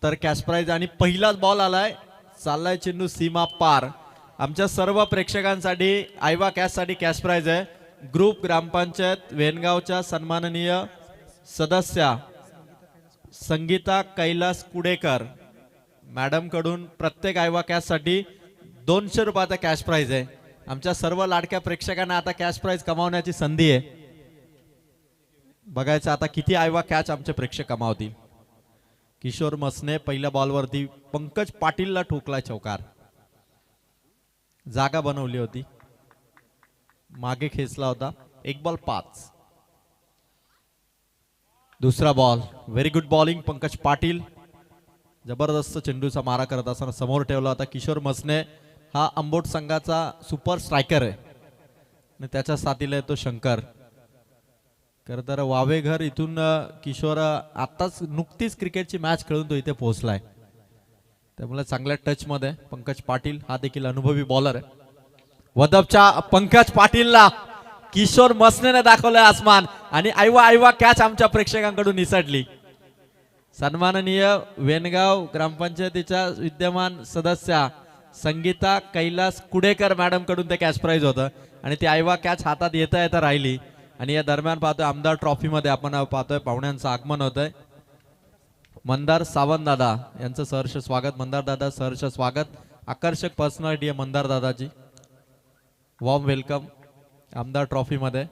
तर cash price आणि पहिलाच बॉल आलाय, चाललाय चेंडू सीमा पार. आमच्या सर्व प्रेक्षकांसाठी आयवा कॅश साठी कॅश प्राइज आहे. ग्रुप ग्रामपंचायत वेनगावच्या सन्माननीय सदस्या संगीता कैलास कुडेकर मॅडम कडून प्रत्येक आयवा कॅश साठी 200 रुपयाचा कॅश प्राइज आहे. आमच्या सर्व लाडक्या प्रेक्षकांना आता कॅश प्राइज कमावण्याची संधी आहे. बघायचं आता किती आयवा कॅच आमचे प्रेक्षक कमावतील. किशोर मसने पहिल्या बॉलवरती पंकज पाटीलला ठोकला चौकार. जागा बनवली होती, मागे खेचला होता. 1 बॉल 5. दुसरा ball, very good bowling Pankaj Patil. जबरदस्त चेंडूचा मारा करत असताना समोर ठेवला होता. किशोर मसने हा अंबोट संघाचा सुपर स्ट्रायकर आहे आणि त्याच्या साथीला येतो शंकर. खर तर वावेघर इथून किशोर आताच नुकतीच क्रिकेटची मॅच खेळून तो इथे पोहोचलाय, त्यामुळे चांगल्या टच मध्ये पंकज पाटील हा देखील अनुभवी बॉलर आहे. वदबच्या पंकज पाटीलला किशोर मसनेने दाखवलंय आसमान आणि आयवा कॅच आमच्या प्रेक्षकांकडून निसटली. सन्माननीय वेनगाव ग्रामपंचायतीच्या विद्यमान सदस्या संगीता कैलास कुडेकर मॅडम कडून ते कॅच प्राइज होतं आणि ती आयवा कॅच हातात येता येता राहिली. आणि या दरम्यान पाहतोय आमदार ट्रॉफी मध्ये आपण पाहतोय पाहुण्यांचं आगमन होतंय. मंदार सावंत दादा यांचं सहर्ष स्वागत. मंदार दादा सहर्ष स्वागत. आकर्षक पर्सनॅलिटी आहे मंदार दादाची. वॉर्म वेलकम आमदार ट्रॉफी मध्ये.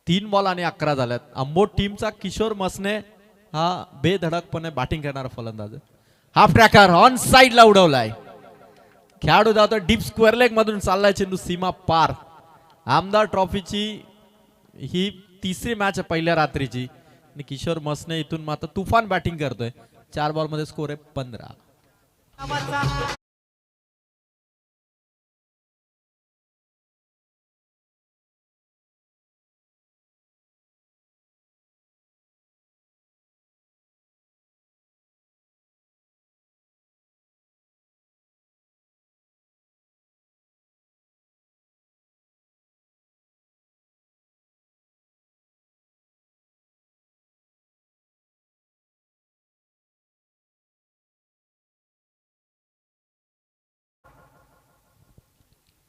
3 बॉल आणि 11 झाल्यात. अंबोट टीमचा किशोर मसने हा बेधडकपणे बॅटिंग करणारा फलंदाज. हाफ ट्रॅकर ऑन साइडला उडवलाय. खेळाडू जातो डीप स्क्वेअर लेग मधून, चाललाय चेंडू सीमा पार. आमदार ट्रॉफीची ही 3री मॅच आहे पहिल्या रात्रीची आणि किशोर मसने इथून मात्र तुफान बॅटिंग करतोय. 4 बॉल मध्ये स्कोर आहे 15.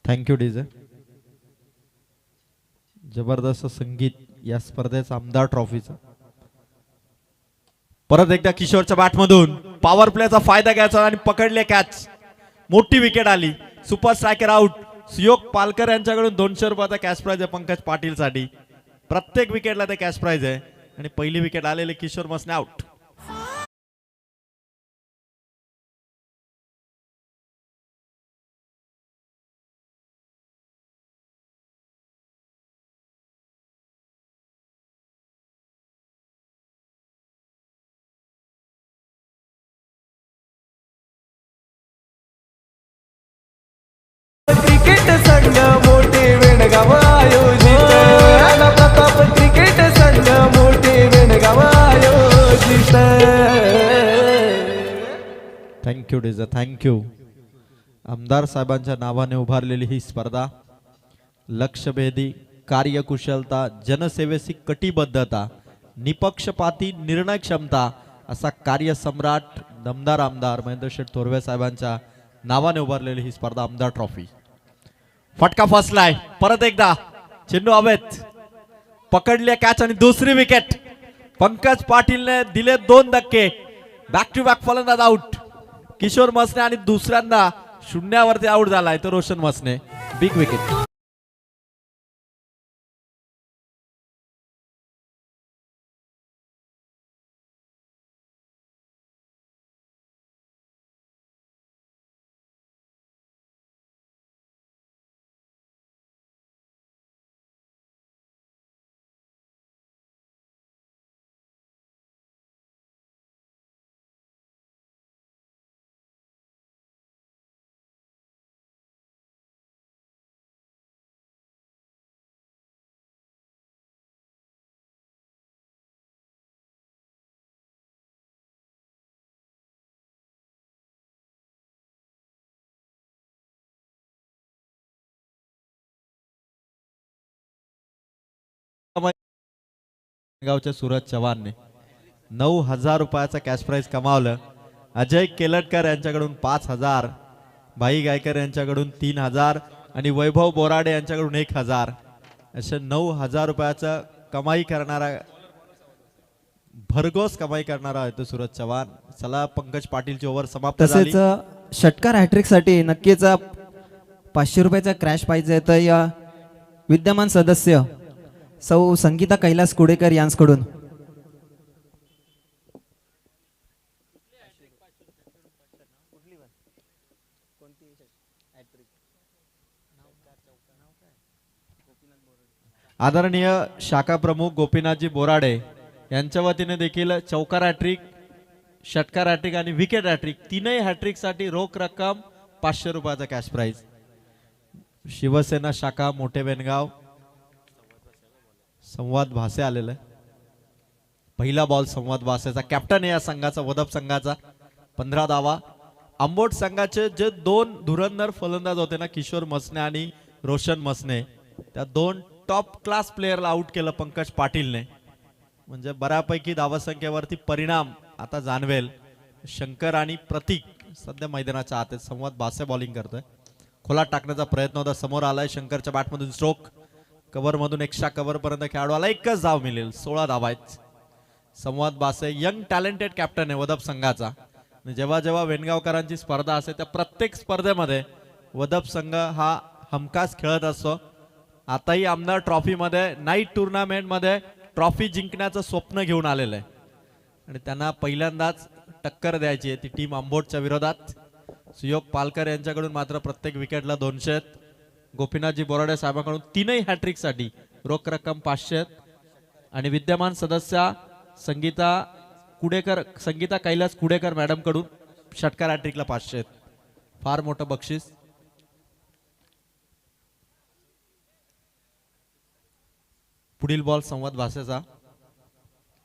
Thank you DJ. जबरदस्त संगीत या स्पर्धेचा आमदार ट्रॉफीचा. परत एकदा किशोरच्या बॅटमधून पॉवर प्लेचा फायदा घ्यायचा आणि पकडले कॅच. मोठी विकेट आली. Super striker out. Suyog Palkar यांच्याकडून 200 रुपयाचा कॅश प्राइज आहे पंकज पाटील साठी. प्रत्येक विकेटला ते कॅश प्राइज आहे आणि पहिली विकेट आलेले किशोर मसने आउट. क्रिकेट संघ मोठे वेणगाव आयोजित. प्रताप क्रिकेट संघ मोठे वेणगाव आयोजित. Thank you DJ thank you. आमदार साहेबांच्या नावाने उभारलेली ही स्पर्धा लक्षभेदी कार्यकुशलता, जनसेवेची कटिबद्धता, निपक्षपाती निर्णय क्षमता असा कार्यसम्राट दमदार आमदार महेंद्र शेठ थोरवे साहेबांच्या नावाने उभारलेली ही स्पर्धा आमदार ट्रॉफी. फटका फसलाय. परत एकदा चेंडू हवेत, पकडले कॅच आणि दुसरी विकेट. पंकज पाटीलने दिले 2 धक्के. बॅक टू बॅक फलंदाज आउट. किशोर मसने आणि दुसऱ्यांदा शून्यावरती आउट झालाय तो रोशन मसने. Big wicket. गावच्या सूरज चव्हाणने 9,000 रुपयाचा कॅश प्राइज कमावलं. अजय केलटकर यांच्याकडून 5,000, भाई गायकर यांच्याकडून 3,000 आणि वैभव बोराडे यांच्याकडून 1,000 असे 9,000 रुपयाचा कमाई करणारा, भरघोस कमाई करणारा आहे तो सूरज चव्हाण. चला पंकज पाटीलची ओव्हर समाप्त झाली. तसेच षटकार हॅट्रिक साठी नक्कीच 500 रुपयाचा क्रॅश पाहिजे तर या विद्यमान सदस्य सौ संगीता कैलास कुडेकर यांच्याकडून आदरणीय शाखा प्रमुख गोपीनाथजी बोराडे यांच्या वतीने देखील चौकार हॅट्रिक, षटकार हॅट्रिक आणि विकेट हॅट्रिक तीनही हॅट्रिक साठी रोख रक्कम 500 रुपयाचा कॅश प्राइज. शिवसेना शाखा मोठे बेनगाव संवाद भासे आलेला आहे. पहिला बॉल संवाद भासेचा, कॅप्टन या संघाचा, वदप संघाचा 15 धावा. आंबोट संघाचे जे 2 धुरंधर फलंदाज होते ना, किशोर मसने आणि रोशन मसने, त्या 2 टॉप क्लास प्लेयरला आउट केलं पंकज पाटीलने. म्हणजे बऱ्यापैकी धावसंख्येवरती परिणाम आता जाणवेल. शंकर आणि प्रतीक सध्या मैदानाच्या आत आहेत. संवाद भासे बॉलिंग करतोय. खोला टाकण्याचा प्रयत्न होता, समोर आलाय. शंकरच्या बॅटमधून स्ट्रोक, कव्हर मधून एक्स्ट्रा कव्हर पर्यंत खेळाडू आला. एकच धाव मिळेल. 16 धावा आहेत. संवाद भासे यंग टॅलेंटेड कॅप्टन आहे वदप संघाचा. जेव्हा जेव्हा वेणगावकरांची स्पर्धा असते त्या प्रत्येक स्पर्धेमध्ये वदप संघ हा हमखास खेळत असतो. आताही आमदार ट्रॉफी मध्ये, नाईट टुर्नामेंट मध्ये ट्रॉफी जिंकण्याचं स्वप्न घेऊन आलेलं आहे आणि त्यांना पहिल्यांदाच टक्कर द्यायची आहे ती टीम आंबोटच्या विरोधात. सुयोग पालकर यांच्याकडून मात्र प्रत्येक विकेटला 200 आहेत. गोपीनाथजी बोराडे साहेबांकडून तीनही हॅट्रिक साठी रोख रक्कम 500 आहेत आणि विद्यमान सदस्य संगीता कैलास कुडेकर मॅडम कडून षटकार हॅट्रिकला 500 आहेत. फार मोठं बक्षीस. पुढील बॉल संवाद भासेचा,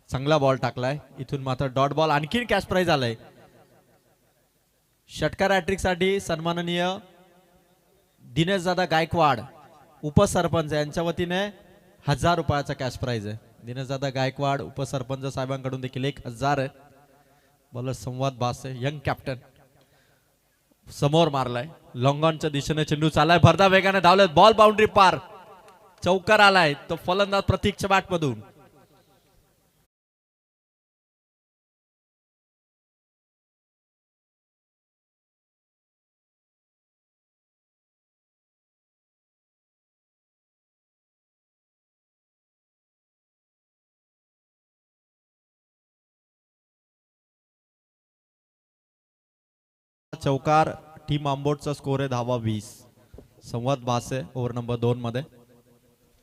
चांगला बॉल टाकलाय. इथून मात्र डॉट बॉल, आणखीन कॅश प्राइज आलाय. षटकार हॅट्रिक साठी सन्माननीय दिनेश दादा गायकवाड उपसरपंच यांच्या वतीने 1,000 रुपयाचा कॅश प्राइज आहे. दिनेश दादा गायकवाड उपसरपंच साहेबांकडून देखील 1,000 आहे. बॉलर संवाद भासे यंग कॅप्टन समोर मारलाय. लॉंग ऑनच्या दिशेने चेंडू चाललाय, भरदा वेगाने धावलेत. बॉल बाउंड्री पार, चौकार आलाय. तो फलंदाज प्रतीकच्या बॅटमधून. चौकार. टीम आंबोटचा स्कोर आहे धावा 20. संवाद भासे ओव्हर नंबर 2 मध्ये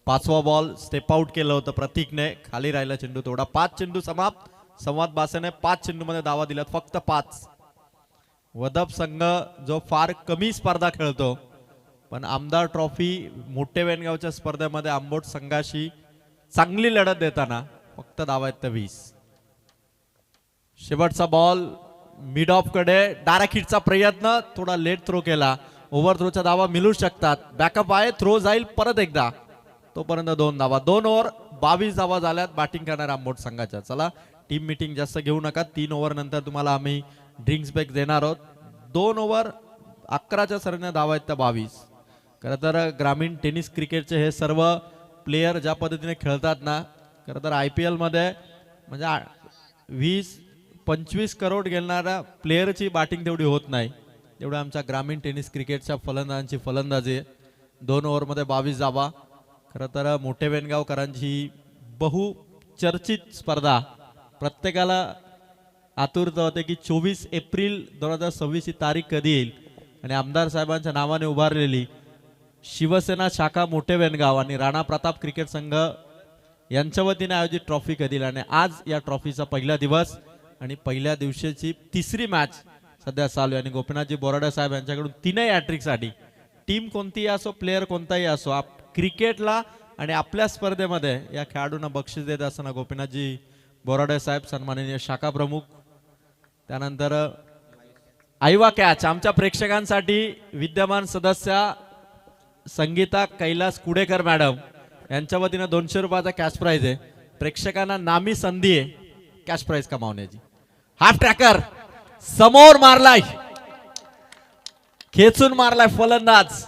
5वा बॉल स्टेप आउट केलं होतं प्रतीकने, खाली राहिला चेंडू तेवढा. 5 चेंडू समाप्त. संवाद भासेने 5 चेंडू मध्ये धावा दिल्यात, फक्त 5. वदप संघ जो फार कमी स्पर्धा खेळतो पण आमदार ट्रॉफी मोठे वेणगावच्या स्पर्धेमध्ये आंबोट संघाशी चांगली लढत देताना फक्त धावा आहेत 20. शेवटचा बॉल मिड ऑफ कडे, डायरेक्ट हिटचा प्रयत्न, थोडा लेट थ्रो केला. ओव्हर थ्रोच्या धावा मिळू शकतात. बॅकअप आहे, थ्रो जाईल परत एकदा. तोपर्यंत 2 धावा. 2 ओव्हर 22 धावा झाल्यात बॅटिंग करणाऱ्या आंबोट संघाच्या. चला टीम मीटिंग जास्त घेऊ नका. 3 ओव्हर नंतर तुम्हाला आम्ही ड्रिंक्स ब्रेक देणार आहोत. 2 ओव्हर 11च्या सरीने धावा आहेत त्या 22. खरं तर ग्रामीण टेनिस क्रिकेटचे हे सर्व प्लेयर ज्या पद्धतीने खेळतात ना, खरं तर IPL मध्ये म्हणजे 20-25 करोड घेणाऱ्या प्लेयरची बॅटिंग तेवढी होत नाही, तेवढं आमच्या ग्रामीण टेनिस क्रिकेटच्या फलंदाजांची फलंदाजी. 2 ओव्हरमध्ये 22 धावा. खरं तर मोठे वेणगावकरांची बहुचर्चित स्पर्धा. प्रत्येकाला आतुरता होते की 24 एप्रिल 2026 ही तारीख कधी येईल आणि आमदार साहेबांच्या नावाने उभारलेली शिवसेना शाखा मोठे वेणगाव आणि राणा प्रताप क्रिकेट संघ यांच्या वतीने आयोजित ट्रॉफी कधी येईल. आणि आज या ट्रॉफीचा पहिला दिवस आणि पहिल्या दिवशीची 3री मॅच सध्या चालू आहे. आणि गोपीनाथजी बोराडे साहेब यांच्याकडून 3ही हॅट्रिक साठी टीम कोणतीही असो, प्लेयर कोणताही असो, क्रिकेटला आणि आपल्या स्पर्धेमध्ये या खेळाडूंना बक्षीस देत असताना गोपीनाथजी बोराडे साहेब सन्माननीय शाखा प्रमुख. त्यानंतर आईवा कॅच आमच्या प्रेक्षकांसाठी विद्यमान सदस्य संगीता कैलास कुडेकर मॅडम यांच्या वतीने 200 रुपयाचा कॅश प्राइज आहे. प्रेक्षकांना नामी संधी आहे कॅश प्राइज कमावण्याची. हाफ ट्रॅकर समोर मारलाय, खेचून मारलाय फलंदाज.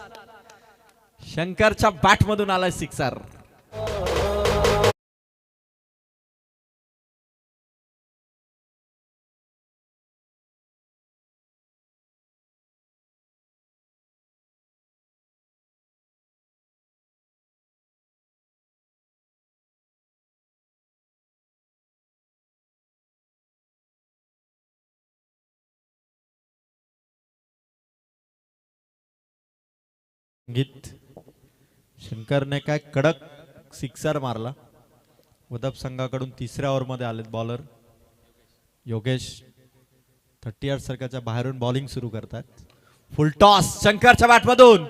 शंकरच्या बॅट मधून आलाय सिक्सर. गीत शंकरने काय कडक सिक्सर मारला. उदप संघाकडून तिसऱ्या ओव्हर मध्ये आलेत बॉलर योगेश. 30 सर्कलच्या बाहेरून बॉलिंग सुरू करतात. फुल टॉस शंकरच्या बॅट मधून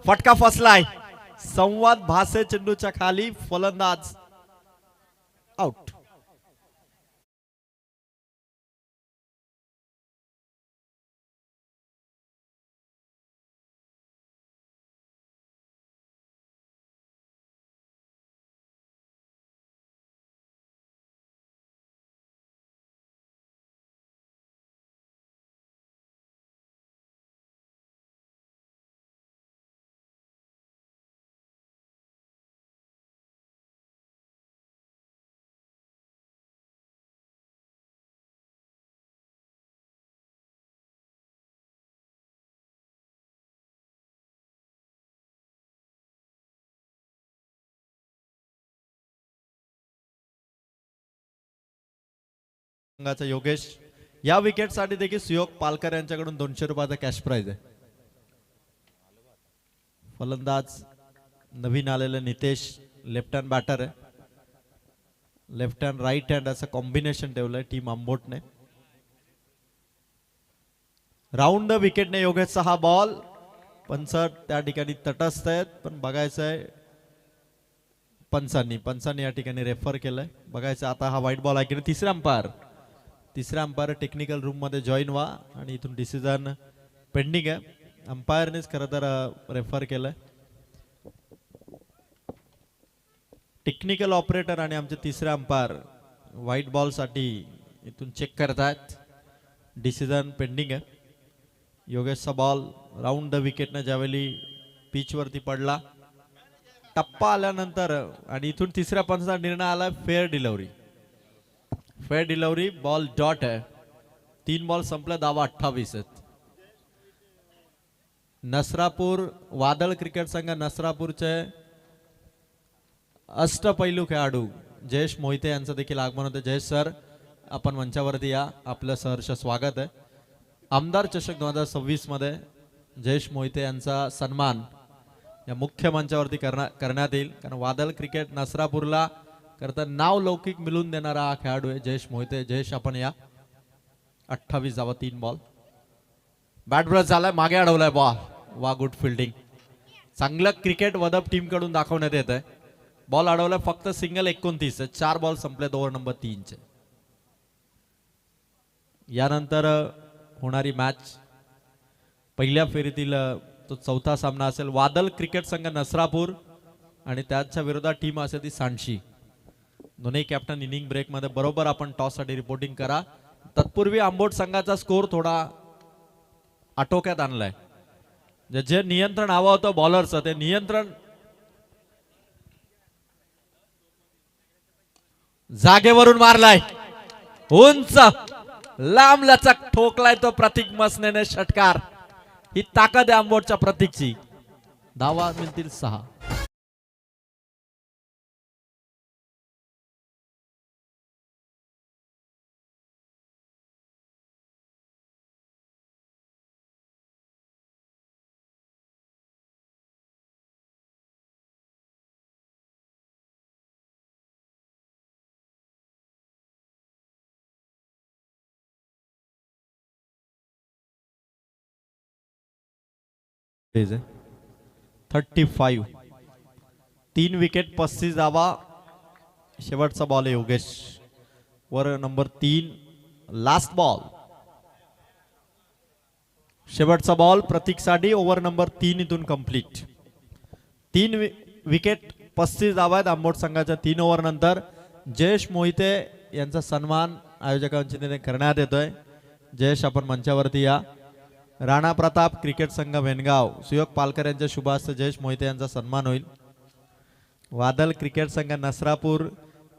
फटका फसलाय. संवाद भासे चेंडूच्या खाली, फलंदाज आउट. संघाचा योगेश. या विकेट साठी देखील सुयोग पालकर यांच्याकडून 200 रुपयाचा कॅश प्राइज आहे. फलंदाज नवीन आलेले नितेश लेफ्ट हँड बॅटर आहे. लेफ्ट हँड राईट हँड असं कॉम्बिनेशन ठेवलंय टीम आंबोटने. राऊंड द विकेटने योगेशचा हा बॉल. पंच त्या ठिकाणी तटस्थ आहेत, पण बघायचं आहे पंचांनी या ठिकाणी रेफर केलंय. बघायचं आता हा व्हाईट बॉल आहे की तिसरा अंपायर टेक्निकल रूम मध्ये जॉईन व्हा आणि इथून डिसिजन पेंडिंग आहे. अंपायरनेच खरं तर रेफर केलंय. टेक्निकल ऑपरेटर आणि आमचे तिसरे अंपायर व्हाईट बॉल साठी इथून चेक करतायत. डिसिजन पेंडिंग आहे. योगेशचा बॉल राऊंड द विकेटने ज्यावेळी पिच वरती पडला, टप्पा आल्यानंतर आणि इथून तिसऱ्या पंचाचा निर्णय आला फेअर डिलिव्हरी. बॉल डॉट आहे. 3 बॉल संपले, धावा 28 आहेत. नसरापूर वादळ क्रिकेट संघ नसरापूरचे अष्टपैलू खेळाडू जयेश मोहिते यांचं देखील आगमन होते. जयेश सर, आपण मंचावरती या, आपलं सहर्ष स्वागत आहे. आमदार चषक 2026 मध्ये जयेश मोहिते यांचा सन्मान या मुख्य मंचावरती करण्यात येईल. कारण वादळ क्रिकेट नसरापूरला करता नाव लौकिक मिळून देणारा हा खेळाडू आहे जयेश मोहिते. जयेश आपण या. 28 धावा 3 बॉल. बॅट ब्रश झालाय, मागे अडवलाय बॉल. वा, गुड फिल्डिंग. चांगलं क्रिकेट वदप टीम कडून दाखवण्यात येत आहे. बॉल अडवलाय, फक्त सिंगल 29. 4 बॉल संपले ओव्हर नंबर 3 चे. यानंतर होणारी मॅच पहिल्या फेरीतील तो चौथा सामना असेल. वादळ क्रिकेट संघ नसरापूर आणि त्याच्या विरोधात टीम असेल ती सांडशी. दोन्ही कॅप्टन इनिंग ब्रेक मध्ये बरोबर आपण टॉस साठी रिपोर्टिंग करा. तत्पूर्वी आंबोट संघाचा स्कोर थोडा आटोक्यात आणलाय. जे नियंत्रण हवं होतं बॉलरचं ते नियंत्रण जागेवरून मारलाय. उंच लांब लचक ठोकलाय तो प्रतीक मसनेने षटकार. ही ताकद आहे आंबोटच्या प्रतीकची. धावा मिळतील 6. आहे 35. 3 विकेट 35 धावा. शेवटचा बॉल आहे योगेश वर नंबर 3. Last ball. शेवटचा बॉल प्रतीक साठी ओव्हर नंबर 3 इथून कंप्लीट. 3 विकेट 35 धावा आहेत आंबोट संघाच्या 3 ओव्हर नंतर. जयेश मोहिते यांचा सन्मान आयोजकांच्या वतीने करण्यात येतोय. जयेश आपण मंचावरती या. राणा प्रताप क्रिकेट संघ वेनगाव सुयोग पालकर यांच्या शुभ हस्ते जयेश मोहिते यांचा सन्मान होईल. वादल क्रिकेट संघ नसरापूर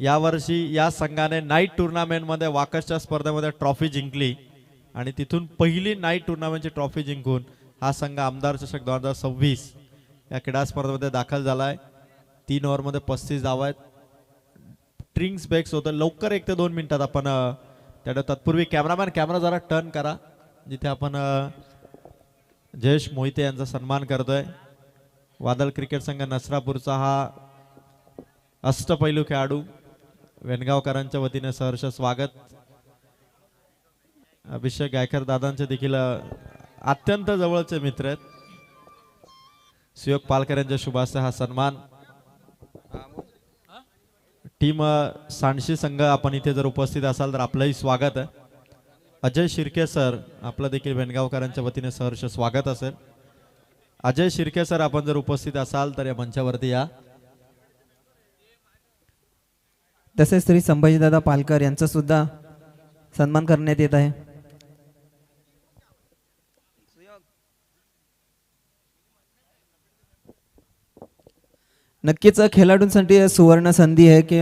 यावर्षी या संघाने नाईट टुर्नामेंटमध्ये वाकसच्या स्पर्धेमध्ये ट्रॉफी जिंकली आणि तिथून पहिली नाईट टुर्नामेंटची ट्रॉफी जिंकून हा संघ आमदार चषक 2026 या क्रीडा स्पर्धेमध्ये दाखल झालाय. 3 ओव्हरमध्ये 35 धावा आहेत. ड्रिंक्स ब्रेक्स होतं लवकर 1 ते 2 मिनिटात आपण त्यामुळे तत्पूर्वी कॅमेरा जरा टर्न करा जिथे आपण जयेश मोहिते यांचा सन्मान करतोय. वादळ क्रिकेट संघ नसरापूरचा हा अष्टपैलू खेळाडू वेणगावकरांच्या वतीने सहर्ष स्वागत. अभिषेक गायकर दादांचे देखील अत्यंत जवळचे मित्र आहेत. सुयोग पालकर यांच्या शुभ हस्ते हा सन्मान. टीम सांडशी संघ आपण इथे जर उपस्थित असाल तर आपलंही स्वागत आहे. अजय शिर्के सर आपलं देखील वेणगावकरांच्या वतीने सहर्ष स्वागत असेल. अजय शिर्के सर आपण जर उपस्थित असाल तर या मंचावरती या. तसेच श्री संभाजीदादा पालकर यांचा सुद्धा सन्मान करण्यात येत आहे. नक्कीच खेळाडूंसाठी सुवर्ण संधी आहे की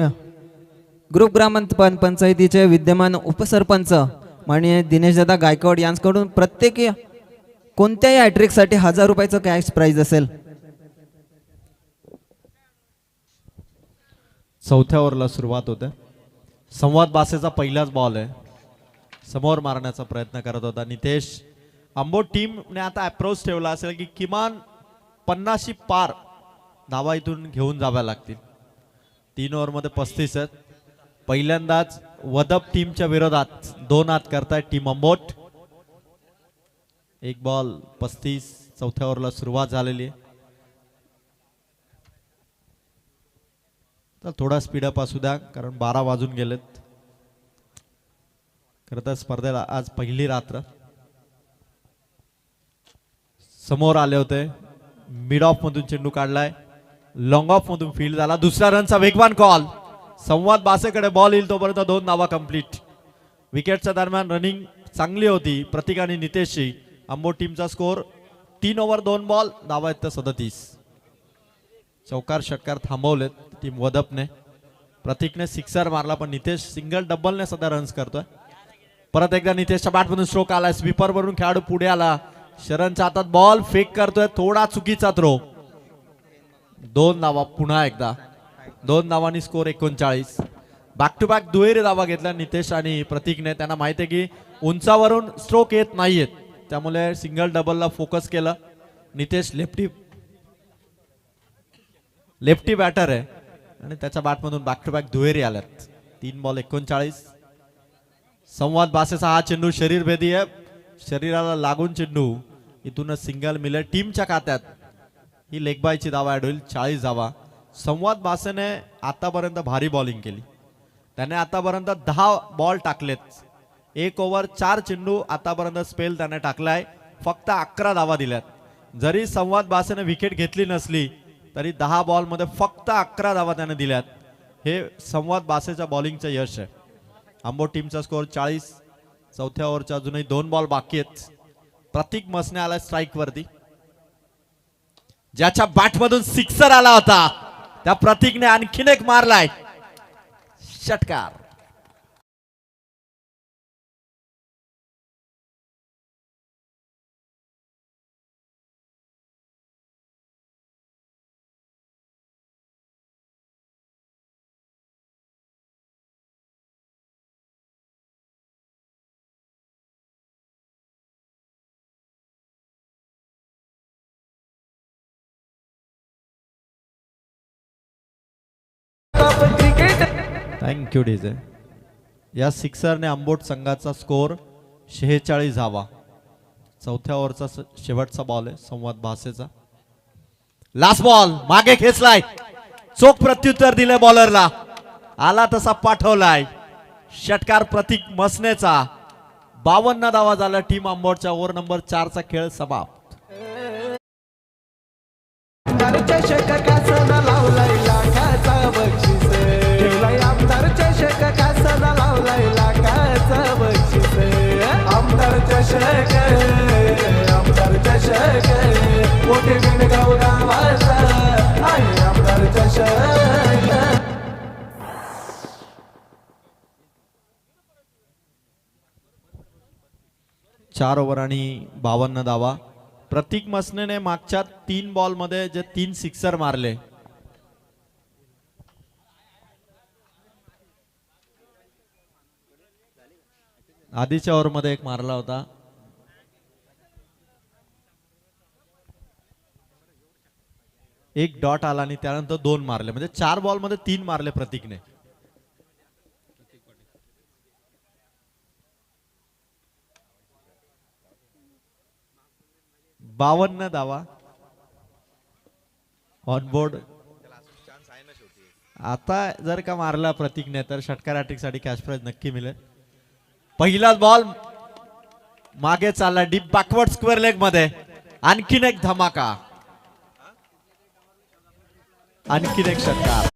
ग्रुप ग्रामपंचायतीचे विद्यमान उपसरपंच माननीय दिनेशदादा गायकवाड यांच्याकडून प्रत्येक कोणत्याही हॅट्रिकसाठी 1000 रुपयाचं कॅश प्राइज असेल. चौथ्या ओव्हरला सुरुवात होते. संवाद बासेचा पहिलाच बॉल आहे. समोर मारण्याचा प्रयत्न करत होता नितेश. आंबोट टीमने आता अप्रोच ठेवला असेल की किमान 50 पार धावा इथून घेऊन जाव्या लागतील. 3 ओव्हरमध्ये 35 आहेत. पहिल्यांदाच वदप टीमच्या विरोधात 2 हात करताय टीम आंबोट. 1 बॉल 35. चौथ्या ओव्हरला सुरुवात झालेली आहे. तर थोडा स्पीडअप असू द्या कारण 12 वाजून गेलेत. खरं तर स्पर्धेला आज पहिली रात्र. समोर आले होते. मिड ऑफ मधून चेंडू काढलाय. लॉंग ऑफ मधून फील्ड झाला. दुसऱ्या रनचा वेगवान कॉल. संवाद बासेकडे बॉल येईल तोपर्यंत 2 धावा कंप्लीट. विकेटच्या दरम्यान रनिंग चांगली होती प्रतीक आणि नितेशची. आंबोट टीमचा स्कोर 3 ओव्हर 2 बॉल धावा आहेत 37. चौकार षटकार थांबवलेत टीम वदपने. प्रतीकने सिक्सर मारला पण नितेश सिंगल डबलने सध्या रन्स करतोय. परत एकदा नितेशच्या बॅटमधून स्ट्रोक आलाय. स्वीपर वरून खेळाडू पुढे आला. शरणच्या हातात बॉल फेक करतोय. थोडा चुकीचा थ्रो. 2 धावा पुन्हा एकदा. 2 धावांनी स्कोर 39. बॅक टू बॅक दुहेरी धावा घेतल्या नितेश आणि प्रतीकने. त्यांना माहिती आहे की उंचावरून स्ट्रोक येत नाहीयेत त्यामुळे सिंगल डबलला फोकस केलं. नितेश लेफ्टी बॅटर आहे आणि त्याच्या बॅटमधून बॅक टू बॅक दुहेरी आल्यात. 3 बॉल 39. संवाद बासेचा हा चेंडू शरीरभेदी आहे. शरीराला लागून चेंडू इथूनच सिंगल मिळेल टीमच्या खात्यात. ही लेग बायची धावा ऍड होईल. 40 धावा. संवाद बासेने आतापर्यंत भारी बॉलिंग केली. त्याने आतापर्यंत 10 बॉल टाकलेत. 1 ओव्हर 4 चेंडू आतापर्यंत स्पेल त्याने टाकलाय. फक्त 11 धावा दिल्यात. जरी संवाद बासेने विकेट घेतली नसली तरी 10 बॉल मध्ये फक्त 11 धावा त्याने दिल्यात. हे संवाद बासेच्या बॉलिंगचं यश आहे. आंबोट टीमचा स्कोर 40. चौथ्या ओव्हरच्या अजूनही 2 बॉल बाकी आहेत. प्रतीक मसने आला स्ट्राईक वरती. ज्याच्या बॅटमधून सिक्सर आला होता त्या प्रतीकने आणखीन एक मारलाय षटकार. Thank you DJ. या सिक्सरने आंबोट संघाचा स्कोर 46 धावा. चौथ्या ओव्हरचा शेवटचा बॉल आहे संवाद भासेचा. लास्ट बॉल मागे खेचलाय. चोख प्रत्युत्तर दिले बॉलरला. आला तसा पाठवलाय. षटकार प्रतीक मसनेचा. 52 धावा झाला टीम आंबोटच्या. ओव्हर नंबर 4 चा खेळ समाप्त. षटकासना लावलाय लाखाचा बक्षीस. ठेवलाय आमदारच्या चषक आमदार चषक मोठे विणगाव गावाचा आहे आमदार चषक. 4 ओव्हर आणि 52 धावा. प्रतीक मसनेने मागच्या 3 बॉल मध्ये जे 3 सिक्सर मारले, आधीच्या ओव्हर मध्ये एक मारला होता. एक डॉट आला आणि त्यानंतर 2 मारले, म्हणजे 4 बॉल मध्ये 3 मारले प्रतीकने. बावन्न धावा ऑन बोर्ड. आता जर का मारला प्रतीकने तर षटकार हॅट्रिक साठी कॅश प्राइज नक्की मिळेल. पहिलाच बॉल मागे चालला डीप बॅकवर्ड स्क्वेअर लेग मध्ये. आणखीन एक धमाका, आणखीन एक षटकार.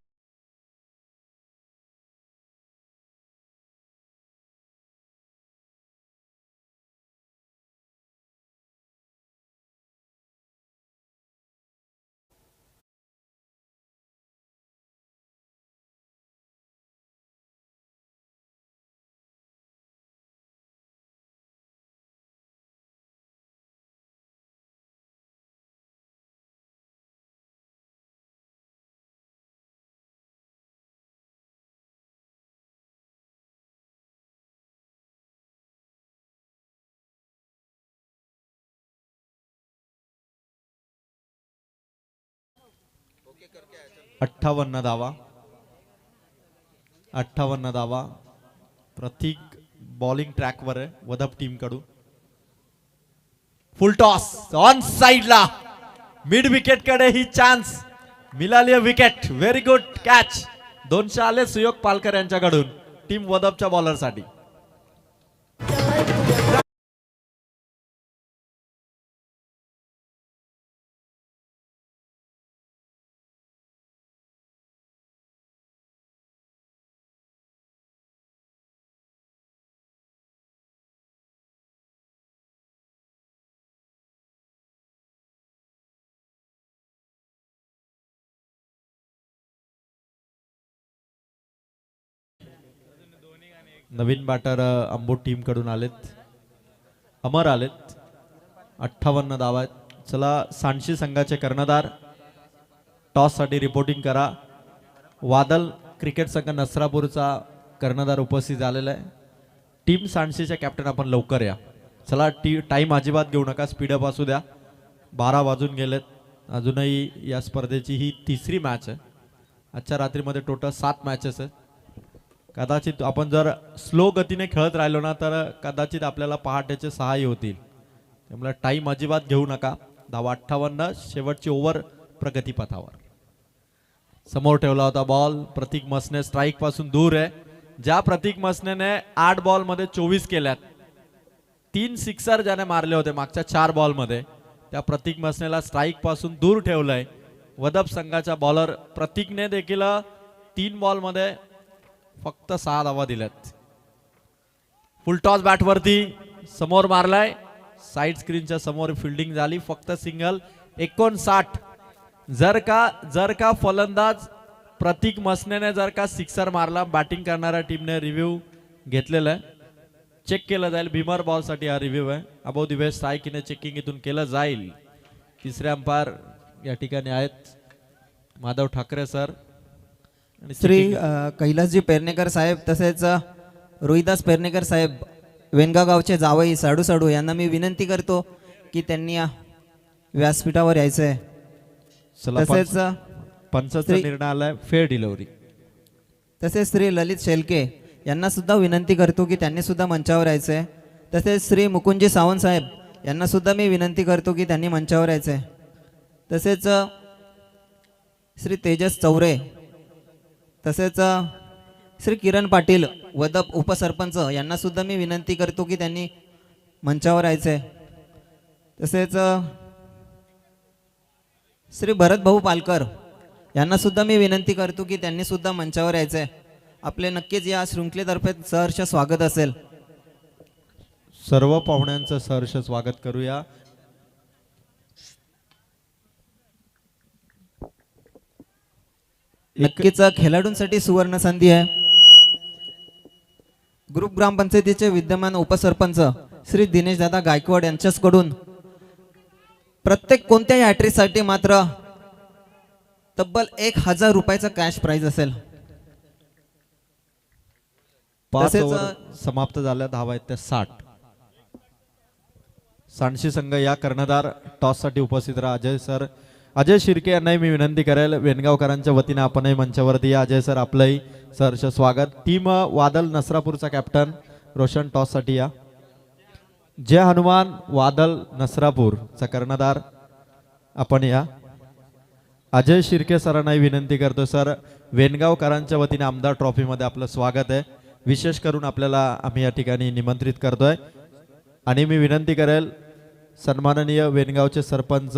अठ्ठावन्न धावा. 58 धावा. प्रतीक बॉलिंग ट्रॅकवर आहे वदप टीम कडून. फुल टॉस ऑन साइडला, मिड विकेट कडे ही चान्स मिळाली. Wicket, very good catch. 200 आले सुयोग पालकर यांच्याकडून टीम वदपच्या बॉलर साठी. नवीन बॅटर अंबोट टीम कडून आलेत, अमर आलेत. 58 धावा आहेत. चला सांडशी संघाचे कर्णधार टॉस साठी रिपोर्टिंग करा. वादल क्रिकेट संघ नसरापूरचा कर्णधार उपस्थित झालेला आहे. टीम सांडशीच्या कॅप्टन आपण लवकर या. चला टाइम अजिबात घेऊ नका, स्पीडअप असू द्या. 12 वाजून गेलेत. अजूनही या स्पर्धेची ही 3री मॅच आहे. आजच्या रात्रीमध्ये टोटल 7 मॅचेस आहेत. कदाचित आपण जर स्लो गतीने खेळत राहिलो ना तर कदाचित आपल्याला पहाटेचे 6 होतील. त्यामुळे टाइम अजिबात घेऊ नका. धावा 58. शेवटची ओव्हर प्रगतीपथावर. समोर ठेवला होता बॉल. प्रतीक मसने स्ट्राईक पासून दूर आहे. ज्या प्रतीक मसनेने 8 बॉल मध्ये 24 केल्यात, 3 सिक्सर ज्याने मारले होते मागच्या 4 बॉल मध्ये, त्या प्रतीक मसनेला स्ट्राईक पासून दूर ठेवलंय. वदप संघाच्या बॉलर प्रतीकने देखील 3 बॉल मध्ये फक्त 6 धावा दिल्यात. फुल टॉस बॅट वरती समोर मारलाय. साइड स्क्रीनच्या समोर फिल्डिंग झाली. फक्त सिंगल. 59. जर का फलंदाज प्रतीक मसनेने जर का सिक्सर मारला, बॅटिंग करणाऱ्या टीमने रिव्ह्यू घेतलेला आहे, चेक केलं जाईल. भीमर बॉल साठी हा रिव्ह्यू आहे. अबो द वेस्ट स्ट्राईकने चेकिंग इथून केलं जाईल. तिसरे अंपायर या ठिकाणी आहेत माधव ठाकरे सर. श्री कैलासजी पेरनेकर साहेब तसेच रोहिदास पेरनेकर साहेब वेनगाव गावचे जावई साडू साडू यांना मी विनंती करतो की त्यांनी या व्यासपीठावर यायचं आहे. तसेच पंचाचा निर्णय आलाय फेअर डिलिव्हरी. तसेच श्री ललित शेलके यांना सुद्धा विनंती करतो की त्यांनी सुद्धा मंचावर यायचं आहे. तसेच श्री मुकुंदजी सावंत साहेब यांना सुद्धा मी विनंती करतो की त्यांनी मंचावर यायचं आहे. तसेच श्री तेजस चौरे, तसेच श्री किरण पाटील वदप उपसरपंच यांना सुद्धा मी विनंती करतो की त्यांनी मंचावर यायचं आहे. तसेच श्री भरत भाऊ पालकर यांना सुद्धा मी विनंती करतो की त्यांनी सुद्धा मंचावर यायचं आहे. आपले नक्कीच या शृंखलेतर्फे सहर्ष स्वागत असेल. सर्व पाहुण्यांचं सहर्ष स्वागत करूया. नक्कीच खेळाडूंसाठी सुवर्ण संधी आहे. ग्रुप ग्रामपंचायतीचे विद्यमान उपसरपंच श्री दिनेश दादा गायकवाड यांच्याकडून प्रत्येक कोणत्याही हॅट्रिकसाठी मात्र तब्बल 1000 रुपयाचा कॅश प्राइज असेल. 5 तसेच ओव्हर समाप्त झाल्या, धावा आहेत त्या 60. सांडशी संघ या कर्णधार टॉस साठी उपस्थित राहा. अजय शिर्के यांनाही मी विनंती करेल, वेणगावकरांच्या वतीने आपणही मंचावरती या. अजय सर, आपलंही सहर्ष स्वागत. टीम वादल नसरापूरचा कॅप्टन रोशन टॉस साठी या. जय हनुमान वादल नसरापूरचा कर्णधार आपण या. अजय शिर्के सरांनाही विनंती करतो, सर वेणगावकरांच्या वतीने आमदार ट्रॉफी मध्ये आपलं स्वागत आहे. विशेष करून आपल्याला आम्ही या ठिकाणी निमंत्रित करतोय. आणि मी विनंती करेल सन्माननीय वेणगावचे सरपंच,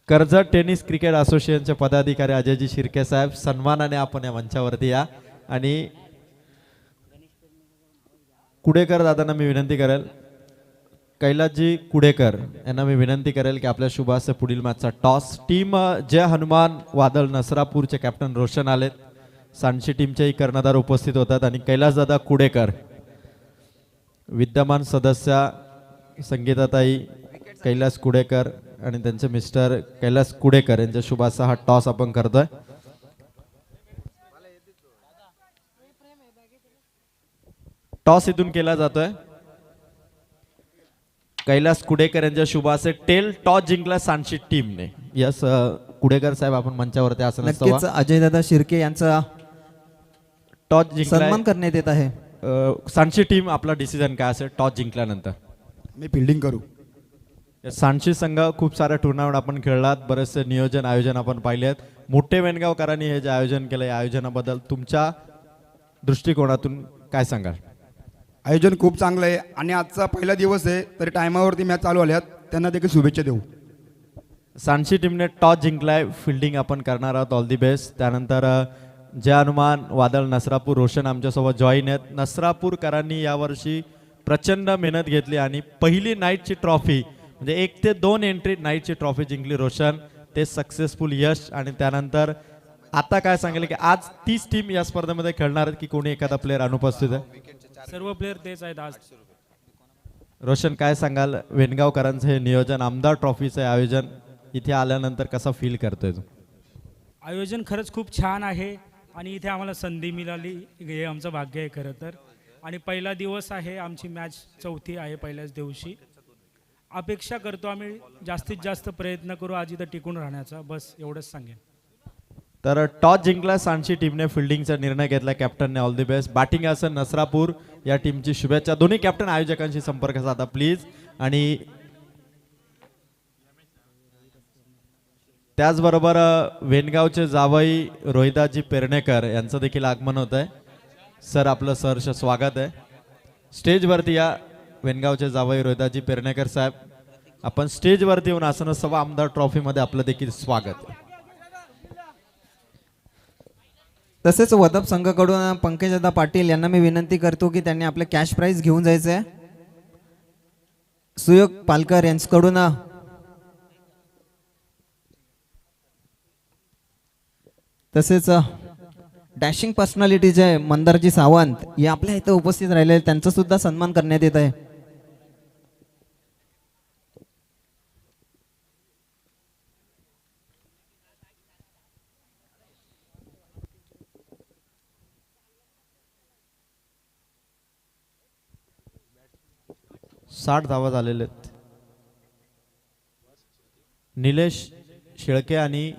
कर्जत टेनिस क्रिकेट असोसिएशनचे पदाधिकारी अजयजी शिर्के साहेब, सन्मानाने आपण या मंचावरती या. आणि कुडेकर दादांना मी विनंती करेल, कैलासजी कुडेकर यांना मी विनंती करेल की आपल्या शुभास्य पुढील मॅचचा टॉस. टीम जय हनुमान वादळ नसरापूरचे कॅप्टन रोशन आलेत. सांडशी टीमचेही कर्णधार उपस्थित होतात. आणि कैलासदादा कुडेकर, विद्यमान सदस्य संगीताताई कैलास कुडेकर आणि त्यांचे मिस्टर कैलास कुडेकर यांच्या शुभाचा हा टॉस आपण करतोय. टॉस इथून केला जातोय. कैलास कुडेकर यांच्या शुभाचे टेल टॉस जिंकला सांडशी टीमने. यस कुडेकर साहेब, आपण मंचावरती असं नक्कीच अजय दादा शिर्के यांचा टॉस जिंकला. सन्मान करण्यात येत आहे. सांडशी टीम, आपला डिसिजन काय असेल टॉस जिंकल्यानंतर? मी फिल्डिंग करू. सांडशी संघ खूप साऱ्या टुर्नामेंट आपण खेळलात, बरेचसे नियोजन आयोजन आपण पाहिले आहेत. मोठे वेणगावकरांनी हे जे आयोजन केलं या आयोजनाबद्दल तुमच्या दृष्टिकोनातून काय सांगाल? आयोजन खूप चांगलं आहे आणि आजचा पहिला दिवस आहे, तरी टायमावरती मॅच चालू आल्यात, त्यांना देखील शुभेच्छा देऊ. सांडशी टीमने टॉस जिंकलाय, फिल्डिंग आपण करणार आहोत. All the best. त्यानंतर जय हनुमान वादळ नसरापूर रोशन आमच्यासोबत जॉईन आहेत. नसरापूरकरांनी यावर्षी प्रचंड मेहनत घेतली आणि पहिली नाईटची ट्रॉफी म्हणजे 1 ते 2 एंट्री नाईटची ट्रॉफी जिंकली रोशन. ते सक्सेसफुल यश. आणि त्यानंतर आता काय सांगेल की आज 30 टीम या स्पर्धेमध्ये खेळणार आहेत की कोणी एखादा प्लेअर अनुपस्थित आहे? सर्व प्लेयर तेच आहेत आज. रोशन, काय सांगाल वेणगावकरांचं हे नियोजन, आमदार ट्रॉफीचं आयोजन इथे आल्यानंतर कसा फील करतोय तू? आयोजन खरंच खूप छान आहे आणि इथे आम्हाला संधी मिळाली, हे आमचं भाग्य आहे खरं तर. आणि पहिला दिवस आहे, आमची मॅच चौथी आहे पहिल्याच दिवशी. अपेक्षा करतो आम्ही जास्तीत जास्त प्रयत्न करू आज इथं टिकून राहण्याचा, बस एवढंच सांगेन. तर टॉस जिंकला सांडशी टीमने, फिल्डिंगचा निर्णय घेतला कॅप्टनने. All the best. बॅटिंग असेल नसरापूर या टीमची शुभेच्छा. दोन्ही कॅप्टन आयोजकांशी संपर्क साधा प्लीज. आणि त्याचबरोबर वेणगावचे जावई रोहिदाजी पेरणेकर यांचं देखील आगमन होत आहे. सर, आपलं सहर्ष स्वागत आहे. स्टेजवरती या वेणगावचे जावई रोहिदाजी पेरणेकर साहेब. आपण स्टेजवरती येऊन आसनोत्सव आमदार ट्रॉफीमध्ये आपलं देखील स्वागत. तसेच वदप संघाकडून पंकजदा पाटील यांना मी विनंती करतो की त्यांनी आपले कॅश प्राइज घेऊन जायचं आहे. सुयोग पालकर यांच्याकडून तसेच डॅशिंग पर्सनॅलिटी जे मंदारजी सावंत हे आपल्या इथं उपस्थित राहिले, त्यांचा सुद्धा सन्मान करण्यात येत आहे. साठ धावा झालेले आहेत. निलेश शेळके आणि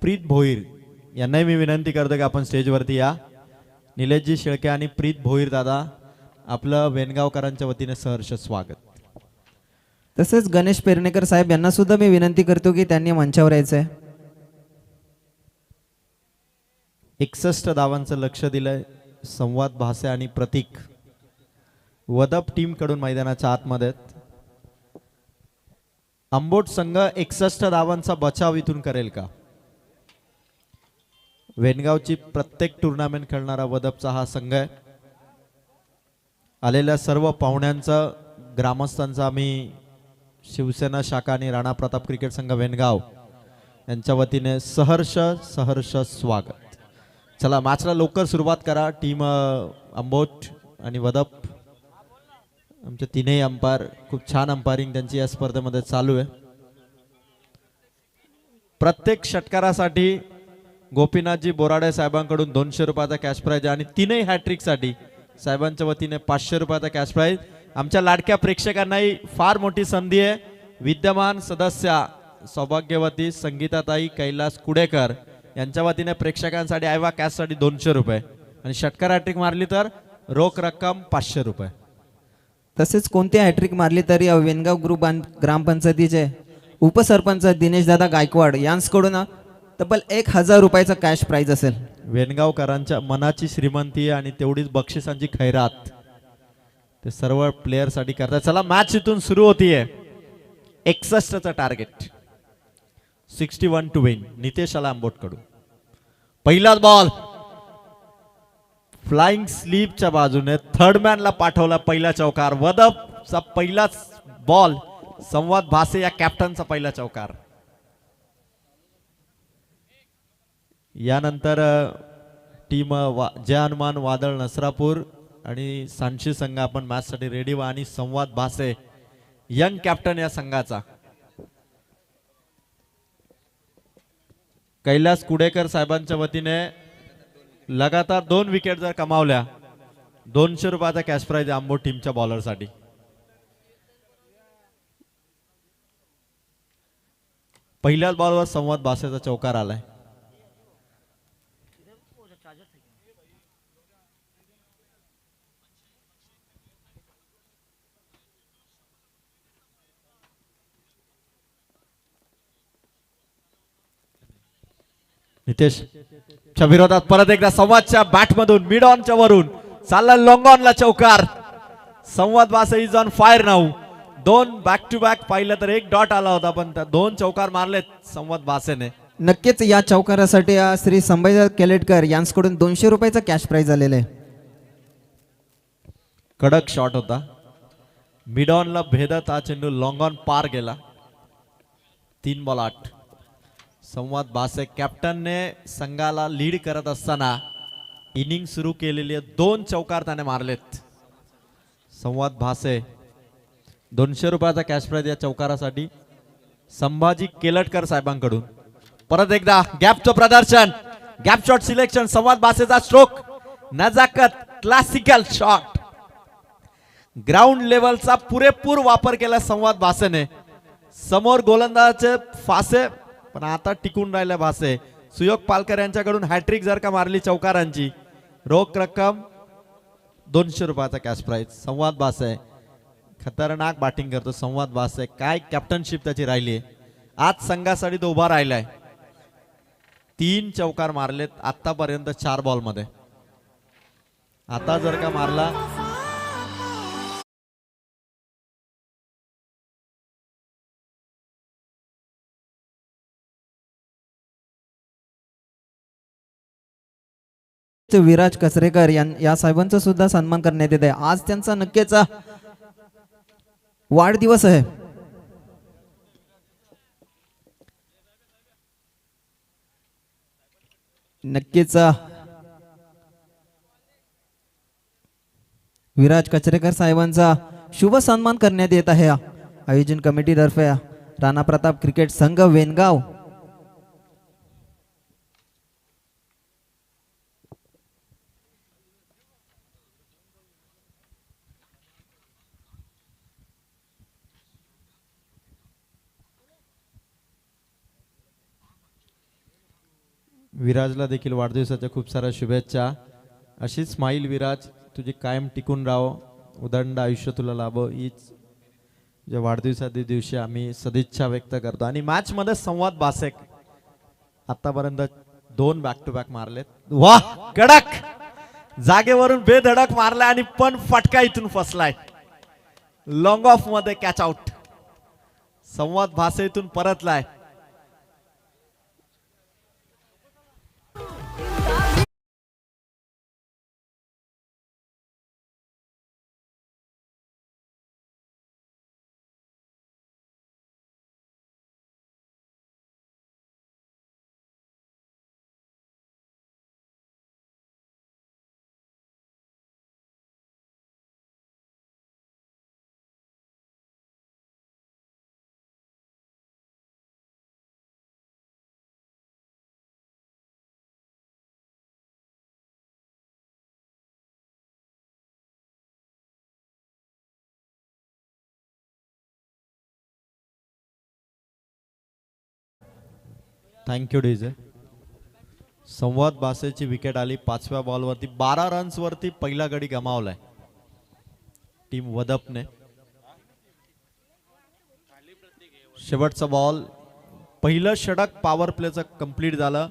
प्रीत भोईर यांनाही मी विनंती करतो की आपण स्टेजवरती या. निलेशजी शेळके आणि प्रीत भोईर दादा, आपलं वेणगावकरांच्या वतीने सहर्ष स्वागत. तसेच गणेश पेरणेकर साहेब यांना सुद्धा मी विनंती करतो की त्यांनी मंचावर यायचं आहे. 61 धावांचं लक्ष दिलंय. संवाद भासे आणि प्रतीक वदप टीम कडून मैदानाच्या आतमध्ये. आंबोट संघ 61 धावांचा बचाव इथून करेल का? वेणगावची प्रत्येक टुर्नामेंट खेळणारा वदपचा हा संघ आहे. आलेल्या सर्व पाहुण्यांचं ग्रामस्थांचं आम्ही शिवसेना शाखा आणि राणा प्रताप क्रिकेट संघ वेनगाव यांच्या वतीने सहर्ष सहर्ष स्वागत. चला मॅचला लवकर सुरुवात करा. टीम अंबोट आणि वदप आमचे तीनही अंपायर खूप छान अंपायरिंग त्यांची या स्पर्धेमध्ये चालू आहे. प्रत्येक षटकारासाठी गोपीनाथजी बोराडे साहेबांकडून 200 रुपयाचा कॅश प्राइज आणि तीनही हॅट्रिकसाठी साहेबांच्या वतीने 500 रुपयाचा कॅश प्राइज. आमच्या लाडक्या प्रेक्षकांनाही फार मोठी संधी आहे. विद्यमान सदस्या सौभाग्यवती संगीताताई कैलास कुडेकर यांच्या वतीने प्रेक्षकांसाठी आयवा कॅशसाठी 200 रुपये आणि षटकार हॅट्रिक मारली तर रोख रक्कम 500 रुपये. तसेच कोणती हॅट्रिक मारली तरी वेनगाव ग्रुप ग्रामपंचायतीचे उपसरपंच दिनेशदादा गायकवाड यांच्याकडून तब्बल 1000 रुपयाचा कॅश प्राइज असेल. वेनगावकरांच्या मनाची श्रीमंती आणि तेवढीच बक्षिसांची खैरात ते सर्व प्लेयरसाठी करतात. चला मॅच इथून सुरू होतीये. 61चं टार्गेट, 61 टू विन. नितेश आला आंबोट कडून. पहिलाच बॉल फ्लाइंग स्लीपच्या बाजूने थर्ड मॅनला पाठवला. पहिला चौकार. वदपचा पहिलाच बॉल. संवाद भासे या कॅप्टनचा पहिला चौकार. यानंतर टीम जय हनुमान वादळ नसरापूर आणि सांशी संघ आपण मॅच साठी रेडी व्हा. आणि संवाद भासे यंग कॅप्टन या संघाचा. कैलास कुडेकर साहेबांच्या वतीने लगातार 2 विकेट जर कमावल्या 200 रुपयाचा कॅश प्राइज आंबोट टीमच्या बॉलरसाठी. पहिल्याच बॉलवर संवाद भासेचा चौकार आलाय. नितेशच्या विरोधात परत एकदा संवादच्या बॅटमधून मिड ऑनच्या वरून चालला लॉंग ऑनला चौकार. Samvad Bhase is on fire now. 2 back to back पाहिलं तर 1 डॉट आला होता पण त्या 2 चौकार मारलेत संवाद भासेने. नक्कीच या चौकारासाठी श्री संभाजी केलेटकर यांच्याकडून 200 रुपयाचा कॅश प्राइज आलेला आहे. कडक शॉट होता. मिड ऑनला भेदत हा चेंडू लॉंग ऑन पार गेला. 3 बॉल 8. संवाद भासे कॅप्टनने संघाला लीड करत असताना इनिंग सुरू केलेली आहे. 2 चौकार त्याने मारलेत. संवाद भासे 200 रुपयाचा कॅश प्राइज या चौकारासाठी संभाजी केलटकर साहेबांकडून. परत एकदा गॅपचं प्रदर्शन. Gap shot selection. संवाद भासेचा स्ट्रोक. नजाकत क्लासिकल शॉट. ग्राउंड लेवलचा पुरेपूर वापर केला संवाद भासेने. समोर गोलंदाजाचे फासे पण आता टिकून राहिल्या भासे. सुयोग पालकर यांच्याकडून हॅट्रिक जर का मारली चौकारांची रोख रक्कम 200 रुपयाचा कॅश प्राइज. संवाद भासे खतरनाक बॅटिंग करतो. संवाद भासे काय कॅप्टनशिप त्याची राहिली. आज संघासाठी तो उभा राहिलाय. 3 चौकार मारलेत आतापर्यंत 4 बॉल मध्ये. आता जर का मारला विराज कचरेकर या साहेबांचा सुद्धा सन्मान करण्यात येत आहे. आज त्यांचा नक्कीच वाढदिवस आहे. नक्कीच विराज कचरेकर साहेबांचा शुभ सन्मान करण्यात येत आहे आयोजन कमिटीतर्फे राणा प्रताप क्रिकेट संघ वेनगाव. विराजला देखील वाढदिवसाच्या खूप साऱ्या शुभेच्छा. अशीच स्माईल विराज तुझी कायम टिकून राहो. उदंड आयुष्य तुला लाभो हीच ज्या वाढदिवसाच्या दिवशी आम्ही सदिच्छा व्यक्त करतो. आणि मॅच मध्ये संवाद भासे आतापर्यंत 2 बॅक टू बॅक मारलेत. वाह कडक जागेवरून बेधडक मारलाय आणि पण फटका इथून फसलाय. लॉंग ऑफ मध्ये कॅच आउट. संवाद भासे इथून परतलाय. Thank you DJ. संवाद बासेची विकेट आली 5व्या बॉलवरती. 12 रन्सवरती पहिला गडी गमावलाय टीम वदपने. शेवटचा बॉल. पहिलं षटक पॉवर प्लेचं कंप्लीट झालं.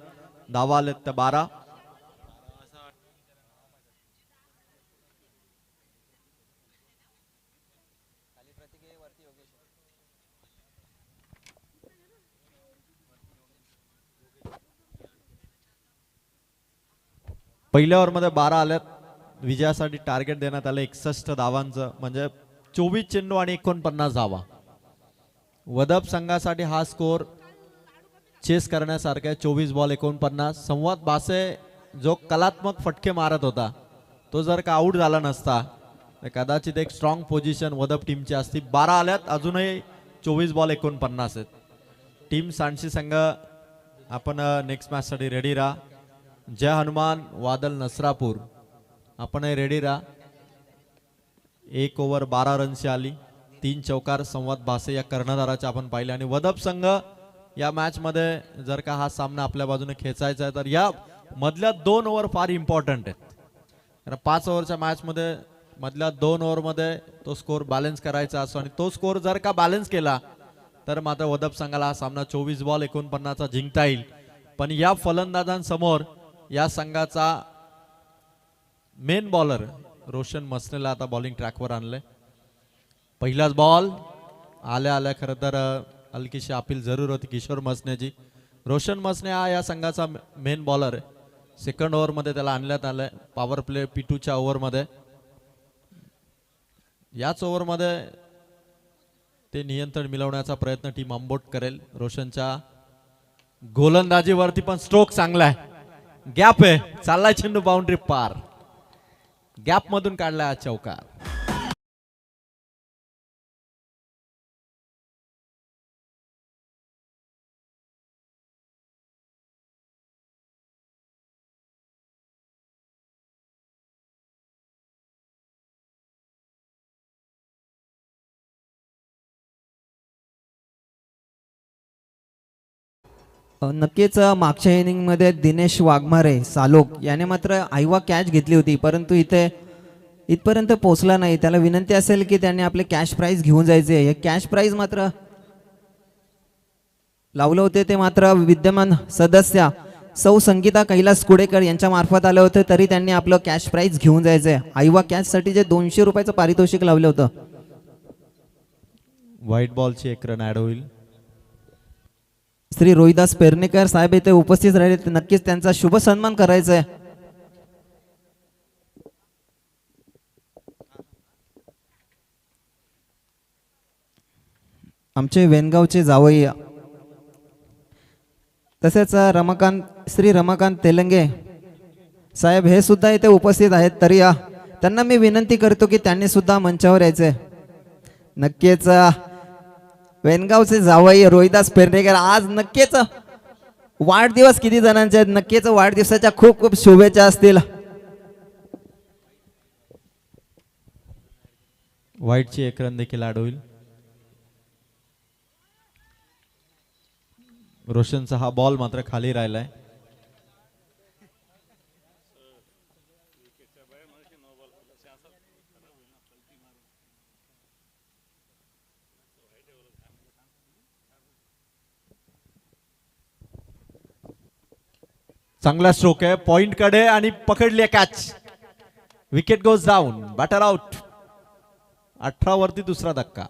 धावा आलेत त्या 12. पहिल्या ओव्हरमध्ये 12 आल्यात. विजयासाठी टार्गेट देण्यात आलं 61 धावांचं, म्हणजे 24 चेंडू आणि 49 धावा. वदप संघासाठी हा स्कोर चेस करण्यासारखा आहे. 24 बॉल 49. संवाद बासे जो कलात्मक फटके मारत होता तो जर का आऊट झाला नसता तर कदाचित एक स्ट्रॉंग पोझिशन वदप टीमची असती. 12 आल्यात, अजूनही 24 बॉल 49 आहेत. टीम सांडशी संघ आपण नेक्स्ट मॅचसाठी रेडी राहा. जय हनुमान वादल नसरापूर आपणही रेडी राहा. 1 ओव्हर 12 रनची आली. 3 चौकार संवाद बासे या कर्णधाराचे आपण पाहिले. आणि वदप संघ या मॅच मध्ये जर का हा सामना आपल्या बाजूने खेचायचा आहे तर या मधल्या 2 ओव्हर फार इम्पॉर्टंट आहेत. कारण 5 ओव्हरच्या मॅच मध्ये मधल्या 2 ओव्हर मध्ये तो स्कोर बॅलन्स करायचा असतो आणि तो स्कोर जर का बॅलन्स केला तर मात्र वदप संघाला हा सामना 24 बॉल 49 जिंकता येईल. पण या फलंदाजांसमोर या संघाचा मेन बॉलर रोशन मसनेला आता बॉलिंग ट्रॅकवर आणलंय. पहिलाच बॉल आल्या आल्या खरं तर हलकीशी अपील जरूर होती किशोर मसनेची. रोशन मसने हा या संघाचा मेन बॉलर आहे. सेकंड ओव्हरमध्ये त्याला आणण्यात आलंय पॉवर प्ले P2च्या ओव्हरमध्ये. याच ओव्हरमध्ये ते नियंत्रण मिळवण्याचा प्रयत्न टीम आंबोट करेल. रोशनच्या गोलंदाजीवरती पण स्ट्रोक चांगला आहे. गॅप आहे, चाललाय चेंडू बाउंड्री पार. गॅप मधून काढलाय हा चौकार. नक्कीच मागच्या इनिंगमध्ये दिनेश वाघमारे सालोक याने मात्र आईवा कॅच घेतली होती, परंतु इथे इथपर्यंत पोहोचला नाही. त्याला विनंती असेल की त्याने आपले कॅश प्राइज घेऊन जायचे. हे कॅश प्राइज मात्र लावले होते ते मात्र विद्यमान सदस्य सौ संगीता कैलास कुडेकर यांच्या मार्फत आले होते, तरी त्यांनी आपलं कॅश प्राइज घेऊन जायचंय. आईवा कॅच साठी जे 200 रुपयाचं पारितोषिक लावलं होतं. व्हाईट बॉलची 1 रन ऍड होईल. श्री रोहिदास पेरनेकर साहेब इथे उपस्थित राहिले, नक्कीच त्यांचा शुभ सन्मान करायचा आहे. आमचे वेनगावचे जावई तसेच श्री रमाकांत तेलंगे साहेब हे सुद्धा इथे उपस्थित आहेत, तरी त्यांना मी विनंती करतो की त्यांनी सुद्धा मंचावर यायचे. नक्कीच वेनगावचे जावई रोहिदास पेरनेकर आज नक्कीच वाढदिवस किती जणांचे आहेत, नक्कीच वाढदिवसाच्या खूप खूप शुभेच्छा असतील. व्हाईटची 1 रन देखील ऍड होईल. रोशनचा हा बॉल मात्र खाली राहिलाय. चांगला स्ट्रोक आहे पॉइंट कडे आणि पकडली catch. Wicket goes down, batter out. 18 वरती दुसरा धक्का.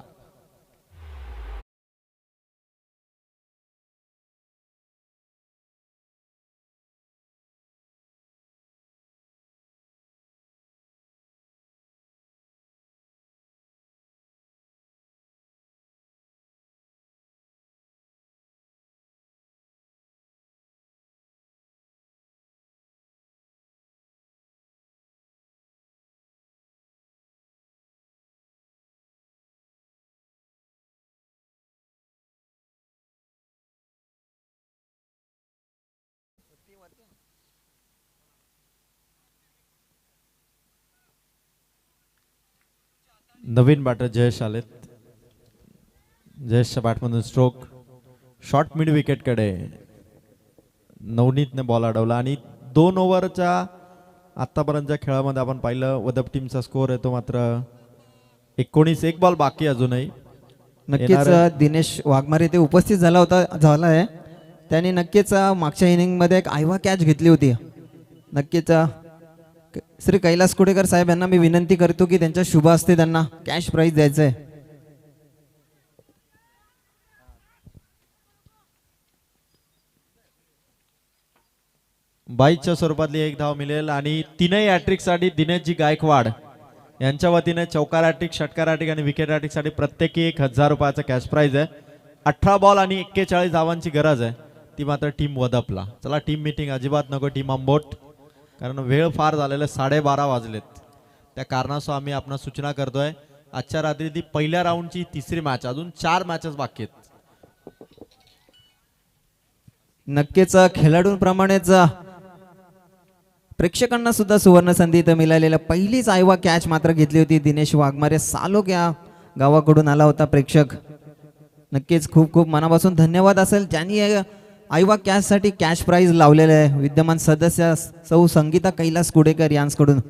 नवीन बॅटर जयेश आलेत. जयेशच्या बॅटमधून स्ट्रोक. शॉर्ट मिड विकेट कडे नवनीतने बॉल अडवला आणि 2 ओव्हरच्या आतापर्यंतच्या खेळामध्ये आपण पाहिलं वदप टीमचा स्कोअर आहे तो मात्र 19. एक बॉल बाकी अजूनही. नक्कीच येणाऱ्या- दिनेश वाघमारे ते उपस्थित झाला आहे. त्यांनी नक्कीच मागच्या इनिंगमध्ये एक आयवा कॅच घेतली होती. नक्कीच श्री कैलास कुडेकर साहेब यांना मी विनंती करतो की त्यांच्या शुभ हस्ते त्यांना कॅश प्राइज द्यायचं आहे. बाईच्या स्वरूपातली एक धाव मिळेल आणि तीनही हॅट्रिक साठी दिनेशजी गायकवाड यांच्या वतीने चौकार हॅट्रिक, षटकार हॅट्रिक आणि विकेट हॅट्रिक साठी प्रत्येकी 1000 रुपयाचा कॅश प्राइज आहे. 18 बॉल आणि 41 धावांची गरज आहे, ती मात्र टीम वदपला. चला टीम मीटिंग अजिबात नको टीम आंबोट, कारण वेळ फार झालेला 12:30 वाजलेत. त्या कारणासह आम्ही आपणास सूचना करतोय आजच्या रात्री ती पहिल्या राऊंडची तिसरी मॅच, अजून 4 मॅचेस बाकी आहेत. नक्कीच खेळाडूंप्रमाणेच प्रेक्षकांना सुद्धा सुवर्ण संधी इथं मिळालेला पहिलीच आयवा कॅच मात्र घेतली होती दिनेश वाघमारे. सालोक या गावाकडून आला होता प्रेक्षक. नक्कीच खूप खूप मनापासून धन्यवाद असेल ज्यांनी आयवा कॅच साठी कॅश प्राइज लावलेले आहे. विद्यमान सदस्य सौ संगीता कैलास कुडेकर यांच्याकडून.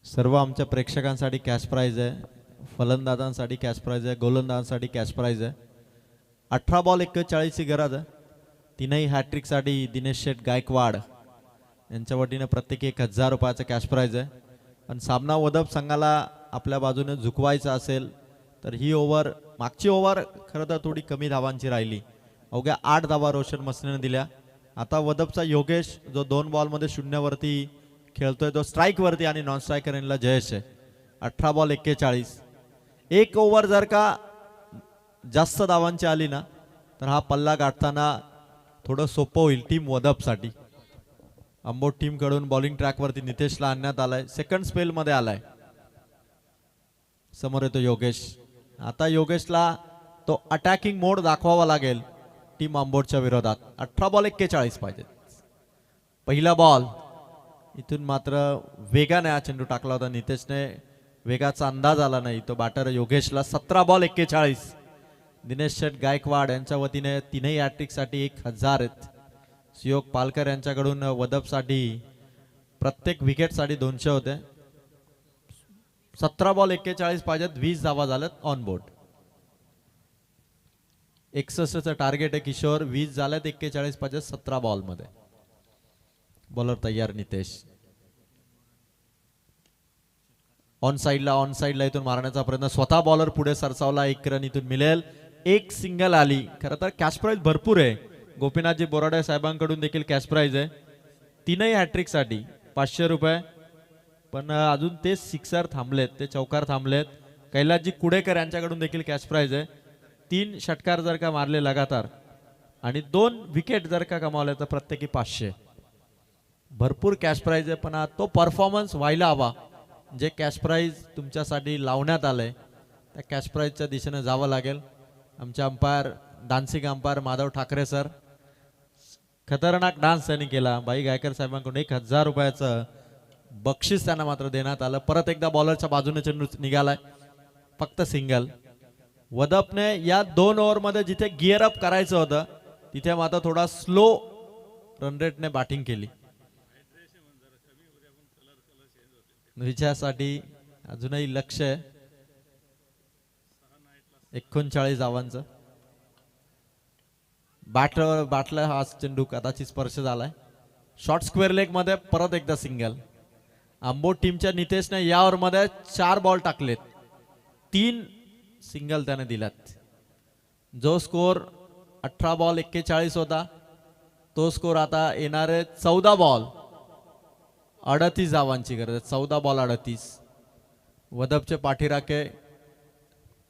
सर्व आमच्या प्रेक्षकांसाठी कॅश प्राइज आहे, फलंदाजांसाठी कॅश प्राइज आहे, गोलंदाजांसाठी कॅश प्राइज आहे. 18 बॉल 41 ची गरज आहे. तीनही हॅट्रिकसाठी दिनेश शेठ गायकवाड यांच्या वतीने प्रत्येकी 1000 रुपयाचा कॅश प्राइज आहे. पण सामना वदप संघाला आपल्या बाजूने झुकवायचा असेल तर ही ओव्हर, मागची ओव्हर खरं तर थोडी कमी धावांची राहिली, अवघ्या 8 धावा रोशन मसनेने दिल्या. आता वदपचा योगेश जो 2 बॉलमध्ये 0 वरती खेळतोय तो स्ट्राईक वरती आणि नॉन स्ट्रायकर यांना जयेश आहे. 18 बॉल 41. एक ओव्हर जर का जास्त धावांची आली ना तर हा पल्ला गाठताना थोडं सोपं होईल टीम वदपसाठी. अंबोट टीम कडून बॉलिंग ट्रॅक वरती नितेशला आणण्यात आलाय, सेकंड स्पेल मध्ये आलाय. समोर येतो योगेश. आता योगेशला तो अटॅकिंग मोड दाखवावा लागेल टीम आंबोटच्या विरोधात. 18 बॉल 41 पाहिजे. पहिला बॉल इथून मात्र वेगाने हा चेंडू टाकला होता नितेशने, वेगाचा अंदाज आला नाही तो बॅटर योगेशला. 17 बॉल 41. दिनेश शेठ गायकवाड यांच्या वतीने तीनही हॅट्रिक साठी 1000 आहेत. सुयोग पालकर यांच्याकडून वदपसाठी प्रत्येक विकेट साठी 200 होते. 17 बॉल 41 पाहिजेत, 20 धावा झाल्यात ऑन बोर्ड. 61चं टार्गेट आहे किशोर, 20 झाल्यात, 41 पाहिजेत 17 बॉल मध्ये. बॉलर तयार नितेश. ऑन साइडला इथून मारण्याचा प्रयत्न, स्वतः बॉलर पुढे सरसावला. 1 रन इथून मिळेल. एक सिंगल आली. खरं तर कॅश प्राइज भरपूर आहे. गोपीनाथजी बोराडे साहेबांकडून देखील कॅश प्राइज आहे तीनही हॅट्रिक साठी 500 रुपये. पण अजून ते सिक्सर थांबलेत, ते चौकार थांबलेत. कैलासजी कुडेकर यांच्याकडून देखील कॅश प्राइज आहे. 3 षटकार जर का मारले लगातार आणि 2 विकेट जर का कमावले तर प्रत्येकी 500. भरपूर कॅश प्राइज आहे, पण तो परफॉर्मन्स व्हायला हवा. जे कॅश प्राइज तुमच्यासाठी लावण्यात आलंय त्या कॅश प्राइजच्या दिशेने जावं लागेल. आमचे umpire, dancing umpire Madhav Thackeray sir, खतरनाक डान्स त्यांनी केला. बाई गायकर साहेबांकडून 1000 रुपयाचं बक्षीस त्यांना मात्र देण्यात आलं. परत एकदा बॉलरच्या बाजूने चेंडू निघालाय, फक्त सिंगल. वदपने या 2 ओव्हर मध्ये जिथे गिअर अप करायचं होतं तिथे मात्र थोडा स्लो रन रेटने बॅटिंग केली. विजयासाठी अजूनही लक्ष आहे 39 धावांचं. बॅटला हा चेंडू कदाचित स्पर्श झालाय. शॉर्ट स्क्वेअर लेग मध्ये परत एकदा सिंगल. आंबोट टीमच्या नितेशने या ओव्हर मध्ये 4 बॉल टाकलेत, 3 सिंगल त्याने दिल्यात. जो स्कोर 18 बॉल 41 होता तो स्कोर आता येणारे 14 बॉल 38 धावांची गरज. 14 बॉल 38. वदपचे पाठीराखे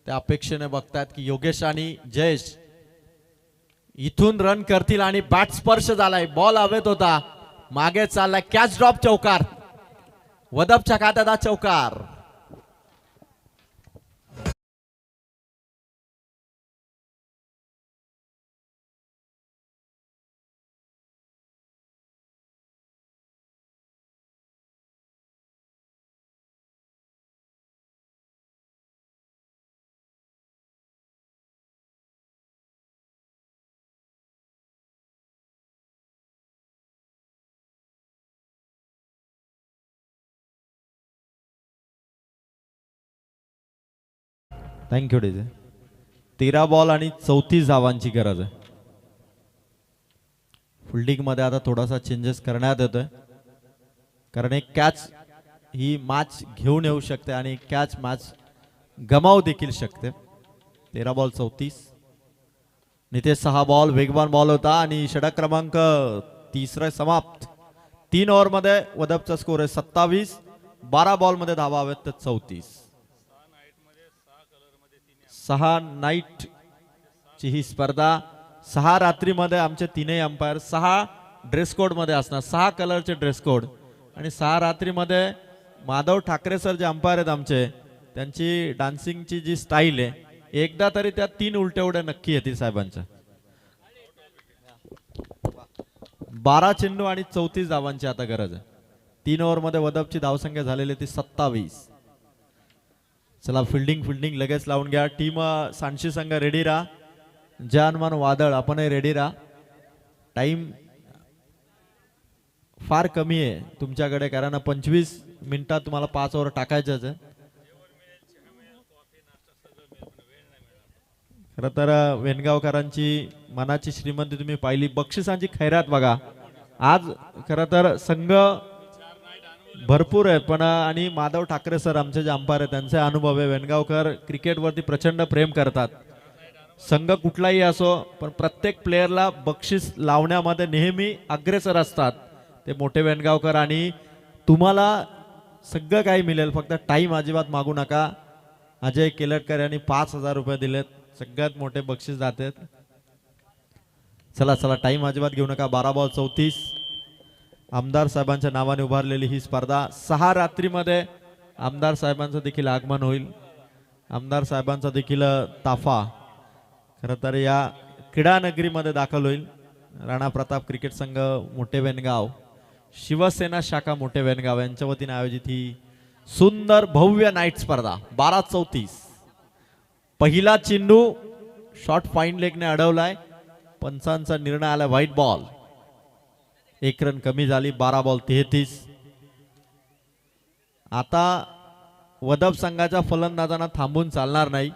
त्या अपेक्षेने बघतात की योगेश आणि जयेश इथून रन करतील आणि बॅट स्पर्श झालाय, बॉल हवेत होता, मागे चाललाय, कॅच ड्रॉप, चौकार. वदपच्या खात्यात हा चौकार. Thank you DJ. 13 बॉल आणि 34 धावांची गरज आहे. फिल्डिंग मध्ये आता थोडासा चेंजेस करण्यात येतोय, कारण एक कॅच ही मॅच घेऊन येऊ शकते आणि कॅच मॅच गमावू देखील शकते. 13 बॉल 34. नितेश 6 बॉल वेगवान बॉल होता आणि षटक क्रमांक तिसरा समाप्त. 3 ओव्हर मध्ये वदपचा स्कोर आहे 27. 12 बॉल मध्ये धावा हवेत तर 34. 6 नाईट ची ही स्पर्धा. 6 रात्रीमध्ये आमचे तीनही अंपायर 6 ड्रेस कोड मध्ये असणार. 6 कलरचे ड्रेस कोड आणि 6 रात्रीमध्ये माधव ठाकरे सर जे अंपायर आहेत आमचे, त्यांची डान्सिंगची जी स्टाईल आहे, एकदा तरी त्या 3 उलट्या उड्या नक्की येतील साहेबांच्या. 12 चेंडू आणि 34 धावांची आता गरज आहे. 3 ओव्हर मध्ये वदपची धावसंख्या झालेली ती 27. चला फिल्डिंग लगेच लावून घ्या. टीम सांशी संघ रेडी राहा. जानमान वादळ आपणही रेडी राहा. टाइम फार कमी आहे तुमच्याकडे, कारण 25 मिनिटात तुम्हाला 5 ओव्हर टाकायचेच आहे. खरं तर वेणगावकरांची मनाची श्रीमंती तुम्ही पाहिली. बक्षिसांची खैरात बघा. आज खरं तर संघ भरपूर आहे, पण आणि माधव ठाकरे सर आमचे जे अंपायर आहेत त्यांचे अनुभव आहे. वेणगावकर क्रिकेटवरती प्रचंड प्रेम करतात. संघ कुठलाही असो, पण प्रत्येक प्लेयरला बक्षीस लावण्यामध्ये नेहमी अग्रेसर असतात ते मोठे वेणगावकर. आणि तुम्हाला सगळं काही मिळेल, फक्त टाइम अजिबात मागू नका. अजय केलटकर यांनी 5,000 रुपये दिलेत, सगळ्यात मोठे बक्षीस जाते. चला टाइम अजिबात घेऊ नका. 12 बॉल 34. आमदार साहेबांच्या नावाने उभारलेली ही स्पर्धा. 6 रात्रीमध्ये आमदार साहेबांचं देखील आगमन होईल. आमदार साहेबांचा देखील ताफा खरं तर या क्रीडा नगरीमध्ये दाखल होईल. राणा प्रताप क्रिकेट संघ मोठे वेणगाव, शिवसेना शाखा मोठे वेणगाव यांच्या वतीने आयोजित ही सुंदर भव्य नाईट स्पर्धा. 12-34. पहिला चेंडू शॉर्ट फाईन लेगने अडवलाय. पंचांचा निर्णय आला व्हाईट बॉल. 1 रन कमी झाली. 12 बॉल 33. आता वदप संघाच्या फलंदाजांना थांबून चालणार नाही.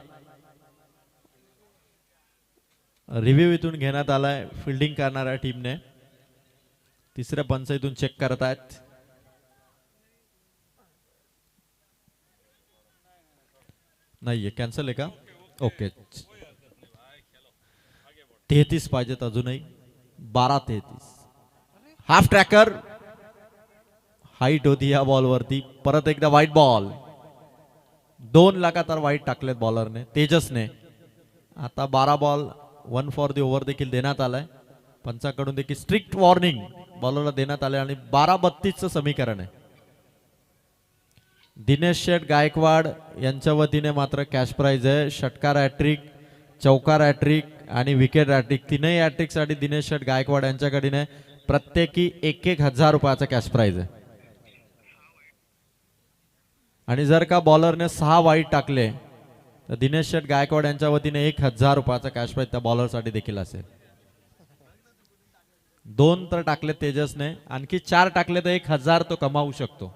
रिव्ह्यू इथून घेण्यात आलाय फिल्डिंग करणाऱ्या टीमने. तिसऱ्या पंच इथून चेक करतायत. नाहीये, कॅन्सल आहे का? ओके. 33 पाहिजेत अजूनही. 12-33. हाफ ट्रॅकर हाईट होती या बॉल वरती. परत एकदा व्हाईट बॉल. 2 लगातार व्हाईट टाकलेत बॉलरने तेजसने. आता 12 बॉल 1 फॉर द ओव्हर देखील देण्यात आलाय. पंचाकडून देखील स्ट्रिक्ट वॉर्निंग बॉलरला देण्यात आले आणि 12-32चं समीकरण आहे. दिनेश शेठ गायकवाड यांच्या वतीने मात्र कॅश प्राइज आहे. षटकार हॅट्रिक, चौकार हॅट्रिक आणि विकेट हॅट्रिक, तीनही हॅट्रिक साठी दिनेश शेठ गायकवाड यांच्याकडे प्रत्येकी 1,000 रुपयाचा कॅश प्राइज आहे. आणि जर का बॉलरने 6 वाईट टाकले तर दिनेश शेठ गायकवाड यांच्या वतीने 1,000 रुपयाचा कॅश प्राइज त्या बॉलरसाठी देखील असेल. 2 तर टाकले तेजसने, आणखी 4 टाकले तर 1,000 तो कमावू शकतो.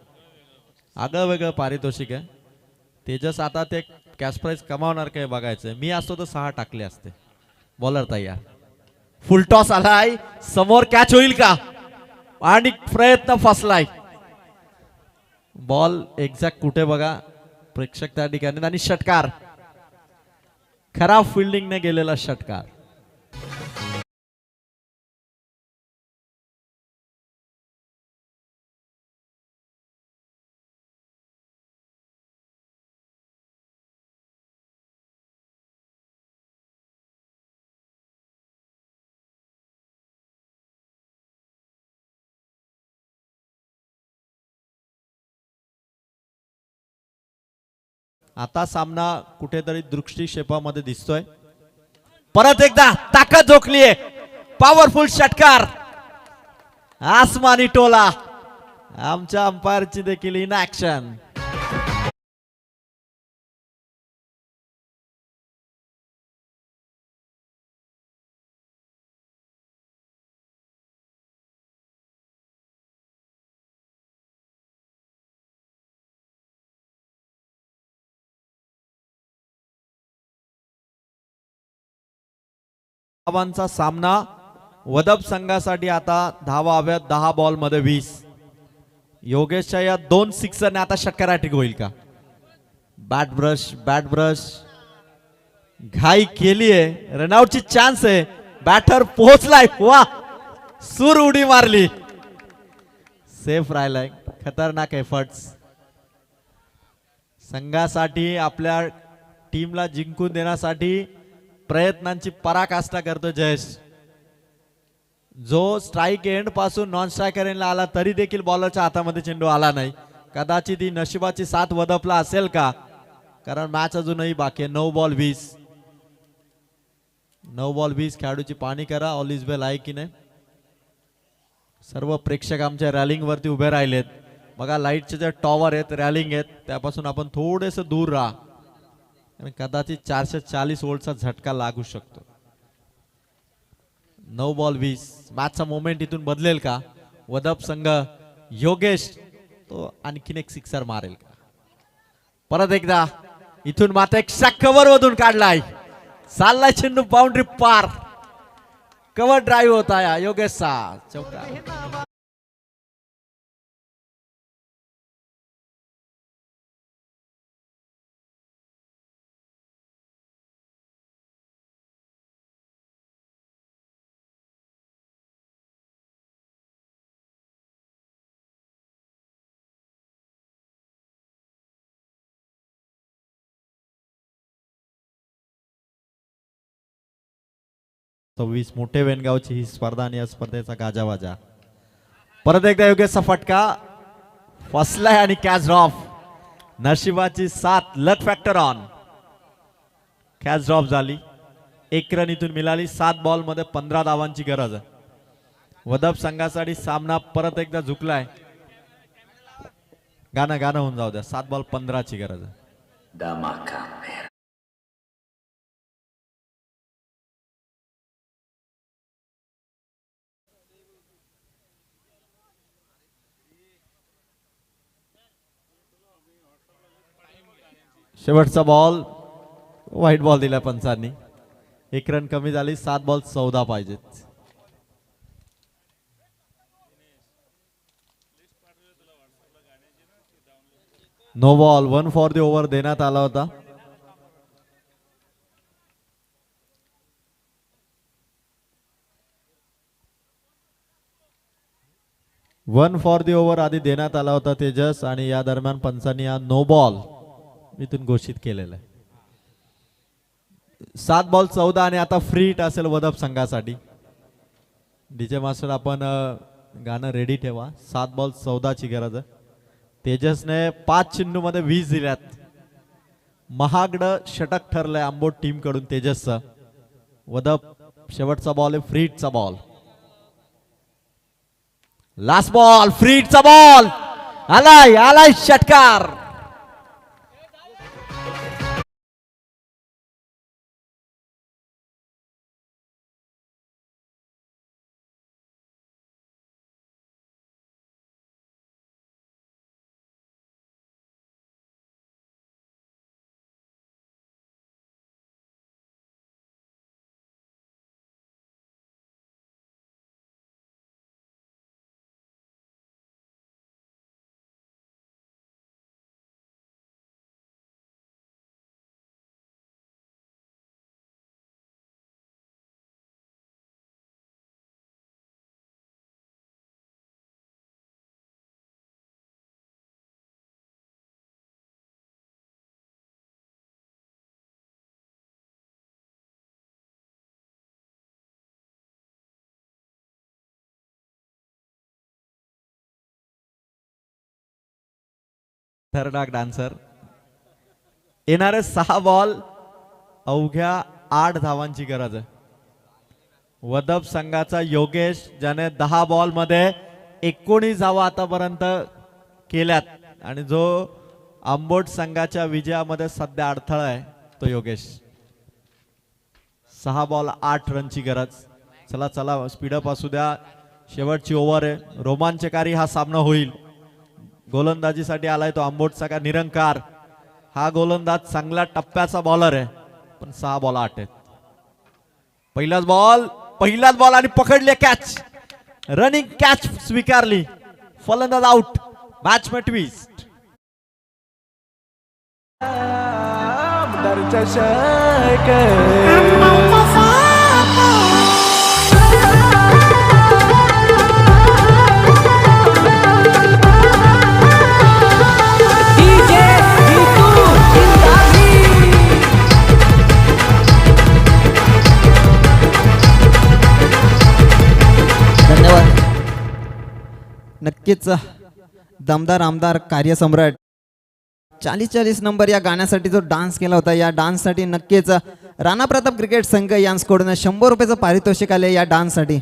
आगळं वेगळं पारितोषिक आहे. तेजस आता ते कॅश प्राइज कमावणार काय बघायचंय. मी असतो तर 6 टाकले असते. बॉलर तयार. फुल टॉस आलाय. समोर कॅच होईल का? आणि प्रयत्न फसलाय. बॉल एक्झॅक्ट कुठे बघा प्रेक्षक त्या ठिकाणी. आणि षटकार, खराब फिल्डिंगने गेलेला षटकार. आता सामना कुठेतरी दृष्टिक्षेपामध्ये दिसतोय. परत एकदा ताकद झोकलीये. पॉवरफुल षटकार. आसमानी टोला. आमच्या अंपायरची देखील इन ऍक्शन. धावांचा सामना वदप संघासाठी आता धावा हव्यात 10 बॉल मध्ये 20. योगेशच्या या 2 सिक्सरने आता षटकार हॅट्रिक होईल का? बॅट ब्रश घाई केलीये, रनआउटची चान्स आहे, बॅटर पोहोचलाय, वा सूर उडी मारली, सेफ राहिलाय. खतरनाक एफर्ट्स संघासाठी, आपल्या टीमला जिंकून देण्यासाठी प्रयत्नांची पराकाष्ठा करतो जयेश. जो स्ट्राईक एंड पासून नॉन स्ट्रायकर एंडला आला तरी देखील बॉलरच्या हातामध्ये चेंडू आला नाही. कदाचित ही नशिबाची साथ वदपला असेल का, कारण मॅच अजूनही बाकी आहे. 9 बॉल 20 खेळाडूची पाणी करा. ऑल इज वेल आहे की नाही? सर्व प्रेक्षक आमच्या रॅलिंग वरती उभे राहिलेत. बघा लाईटचे जे टॉवर आहेत, रॅलिंग आहेत, त्यापासून आपण थोडेस दूर राहा, आणि कदाचित 440 वोल्टचा झटका लागू शकतो. 9 बॉल 20. मॅचचा मोमेंट इथून बदलेल का? वदप संघ, योगेश तो आणखीन एक सिक्सर मारेल का? परत एकदा इथून मात्र एक कव्हर मधून काढलाय, चाललाय चेंडू बाउंड्री पार. कव्हर ड्राईव्ह होता या योगेशचा, चौका. सव्वीस मोठे वेनगावची ही स्पर्धा आणि या स्पर्धेचा गाजावाजा. परत एकदा योगेशचा फटका फसलाय आणि कॅच ड्रॉप. नशिबाची साथ, luck factor on. Catch drop झाली, 1 रन इथून मिळाली. 7 बॉल मध्ये 15 धावांची गरज आहे. वदप संघासाठी सामना परत एकदा झुकलाय. गाणं होऊन जाऊ द्या. 7 बॉल 15 ची गरज आहे. शेवटचा बॉल व्हाईट बॉल दिला पंचांनी. 1 रन कमी झाली. 7 बॉल 14 पाहिजेत. No ball 1 for the over देण्यात आला होता. वन फॉर द ओव्हर आधी देण्यात आला होता तेजस, आणि या दरम्यान पंचांनी हा नो बॉल इथून घोषित केलेला आहे. 7 बॉल 14 आणि आता फ्री हिट असेल वदप संघासाठी. डीजे मास्टर आपण गाणं रेडी ठेवा. 7 बॉल 14 ची गरज आहे. तेजसने 5 चेंडू मध्ये 20 दिल्यात. महागड षटक ठरलंय आंबोट टीम कडून तेजसचं. वदप शेवटचा बॉल आहे फ्री हिटचा बॉल. लास्ट बॉल फ्री हिटचा बॉल. आलाय षटकार. खतरनाक डान्सर. येणारे 6 बॉल अवघ्या 8 धावांची गरज आहे. वदप संघाचा योगेश, ज्याने 10 बॉल मध्ये 19 धावा आतापर्यंत केल्यात, आणि जो आंबोट संघाच्या विजयामध्ये सध्या अडथळा आहे तो योगेश. 6 बॉल 8 रनची गरज. चला स्पीडअप असू द्या. शेवटची ओव्हर आहे. रोमांचकारी हा सामना होईल. गोलंदाजीसाठी आलाय तो आंबोटचा का निरंकार. हा गोलंदाज चांगला टप्प्याचा बॉलर आहे, पण 6 बॉल 8 आहेत. पहिलाच बॉल आणि पकडले कॅच, रनिंग कॅच स्वीकारली, फलंदाज आउट, मॅच में ट्विस्ट. आमदार चषक धन्यवाद. नक्कीच दमदार आमदार कार्यसम्राट 40-40 नंबर या गाण्यासाठी जो डान्स केला होता, या डान्ससाठी नक्कीच राणा प्रताप क्रिकेट संघ यांच्याकडून 100 रुपयाचं पारितोषिक आले या डान्ससाठी.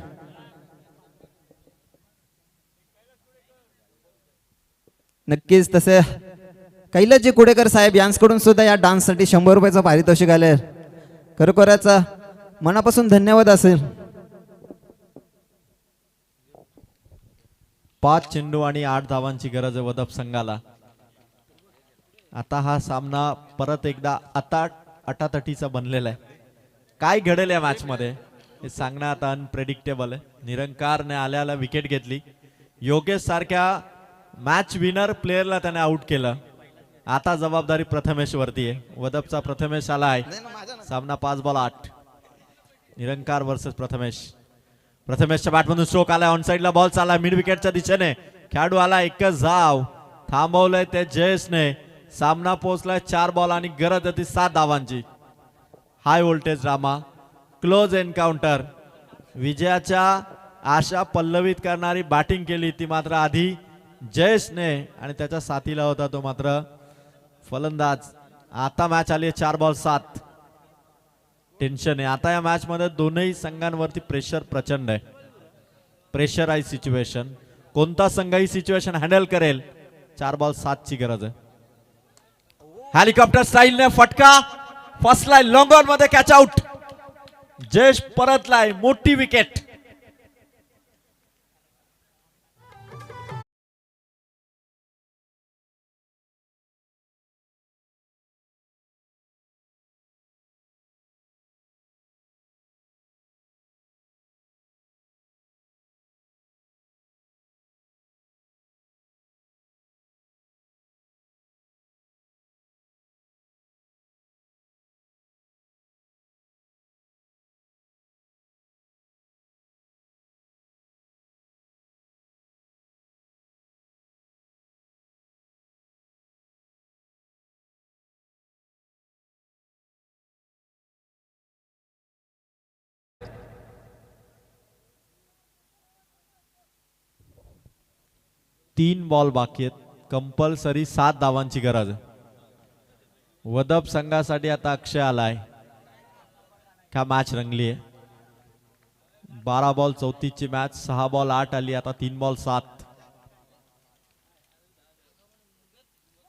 नक्कीच तसे कैलासजी कुडेकर साहेब यांच्याकडून सुद्धा या डान्ससाठी 100 रुपयाचं पारितोषिक आले. खरोखरच मनापासून धन्यवाद असेल. 5 चेंडू आणि 8 धावांची गरज आहे वदप संघाला. आता हा सामना परत एकदा अटातटीचा बनलेला आहे. काय घडेल या मॅच मध्ये हे सांगणं आता अनप्रेडिक्टेबल आहे. निरंकारने आल्याला विकेट घेतली, योगेश सारख्या मॅच विनर प्लेयरला त्याने आउट केलं. आता जबाबदारी प्रथमेश वरती आहे. वदपचा प्रथमेश आलाय. सामना 5 बॉल 8, निरंकार वर्सेस प्रथमेश. प्रथमेशच्या बॅटमधून स्ट्रोक आलाय, ऑन साइडला बॉल चालला मिड विकेटच्या दिशेने, खेळाडू आला, एकच धाव थांबवलंय ते जयेशने. सामना पोहोचलाय 4 बॉल आणि गरज होती 7 धावांची. High voltage drama, close encounter. विजयाच्या आशा पल्लवित करणारी बॅटिंग केली ती मात्र आधी जयेशने आणि त्याच्या साथीला होता तो मात्र फलंदाज. आता मॅच आली 4 बॉल 7. टेन्शन आहे आता या मॅच मध्ये. दोनही संघांवरती प्रेशर प्रचंड आहे. Pressurise situation. कोणता संघ ही सिच्युएशन हँडल करेल? 4 बॉल 7 ची गरज आहे. हेलिकॉप्टर स्टाईलने फटका फसलाय, लॉंग ऑन मध्ये कॅच आउट. जयेश परतलाय, मोठी विकेट. तीन बॉल बाकी आहेत, कंपल्सरी 7 धावांची गरज आहे. वदप संघासाठी आता अक्षय आलाय. का मॅच रंगली आहे. 12 बॉल 34 ची मॅच, 6 बॉल 8 आली, आता 3 बॉल 7.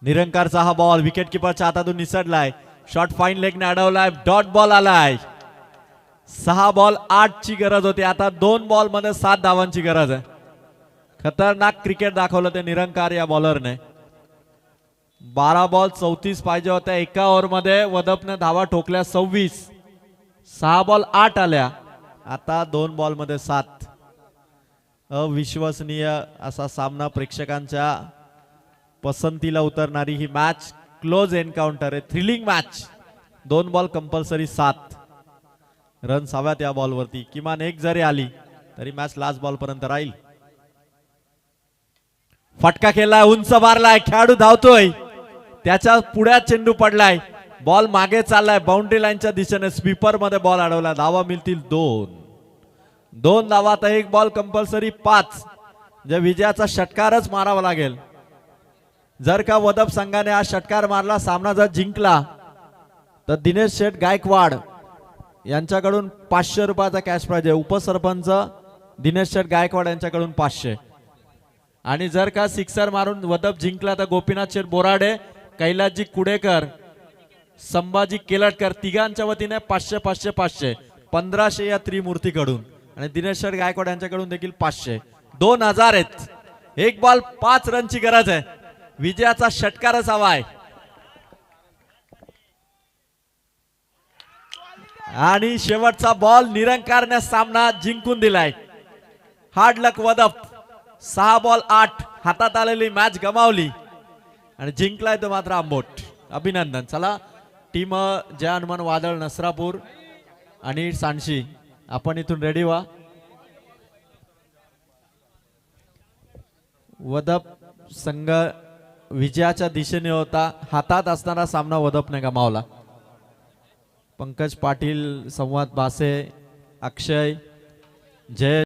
निरंकारचा हा बॉल विकेट किपरच्या हातातून निसटलाय. शॉट फाईन लेगने अडवलाय, डॉट बॉल आलाय. 6 बॉल 8 ची गरज होती, आता 2 बॉल मध्ये 7 धावांची गरज आहे. खतरनाक क्रिकेट दाखवलं ते निरंकार या बॉलरने. 12 बॉल 34 पाहिजे होत्या एका ओव्हर मध्ये, वदपने धावा ठोकल्या 26. 6 बॉल 8 आल्या, आता 2 बॉल मध्ये 7. अविश्वसनीय असा सामना, प्रेक्षकांच्या पसंतीला उतरणारी ही मॅच. क्लोज एन्काउंटर आहे, thrilling match. 2 ball compulsory 7 runs हव्यात या बॉलवरती. किमान एक जरी आली तरी मॅच लास्ट बॉल पर्यंत राहील. फटका केलाय, उंच मारलाय, खेळाडू धावतोय, त्याच्या पुढ्यात चेंडू पडलाय, बॉल मागे चाललाय बाउंड्री लाईनच्या दिशेने. स्वीपर मध्ये बॉल अडवला, धावा मिळतील 2 धावा. तर 1 बॉल कंपल्सरी 5. जे विजयाचा षटकारच मारावा लागेल. जर का वदप संघाने हा षटकार मारला, सामना जर जिंकला, तर दिनेश शेठ गायकवाड यांच्याकडून 500 रुपयाचा कॅश प्राइज आहे. उपसरपंच दिनेश शेठ गायकवाड यांच्याकडून 500. आणि जर का सिक्सर मारून वदप जिंकला, तर गोपीनाथ शेठ बोराडे, कैलासजी कुडेकर, संभाजी केलटकर तिघांच्या वतीने 500 500 500 1500 या त्रिमूर्तीकडून, आणि दिनेश शेठ गायकवाड यांच्याकडून देखील 500. 2000 आहेत. 1 बॉल 5 रनची गरज आहे. विजयाचा षटकारच हवाय. आणि शेवटचा बॉल निरंकारने सामना जिंकून दिलाय. हार्ड लक वदप. 6 बॉल 8 हातात आलेली मॅच गमावली आणि जिंकलाय तो मात्र आंबोट. अभिनंदन. चला टीम जय हनुमान वादळ नसरापूर आणि सांडशी आपण इथून रेडी व्हा. वदप संघ विजयाच्या दिशेने होता. हातात असणारा सामना वदपने गमावला. पंकज पाटील, संवाद बासे, अक्षय, जय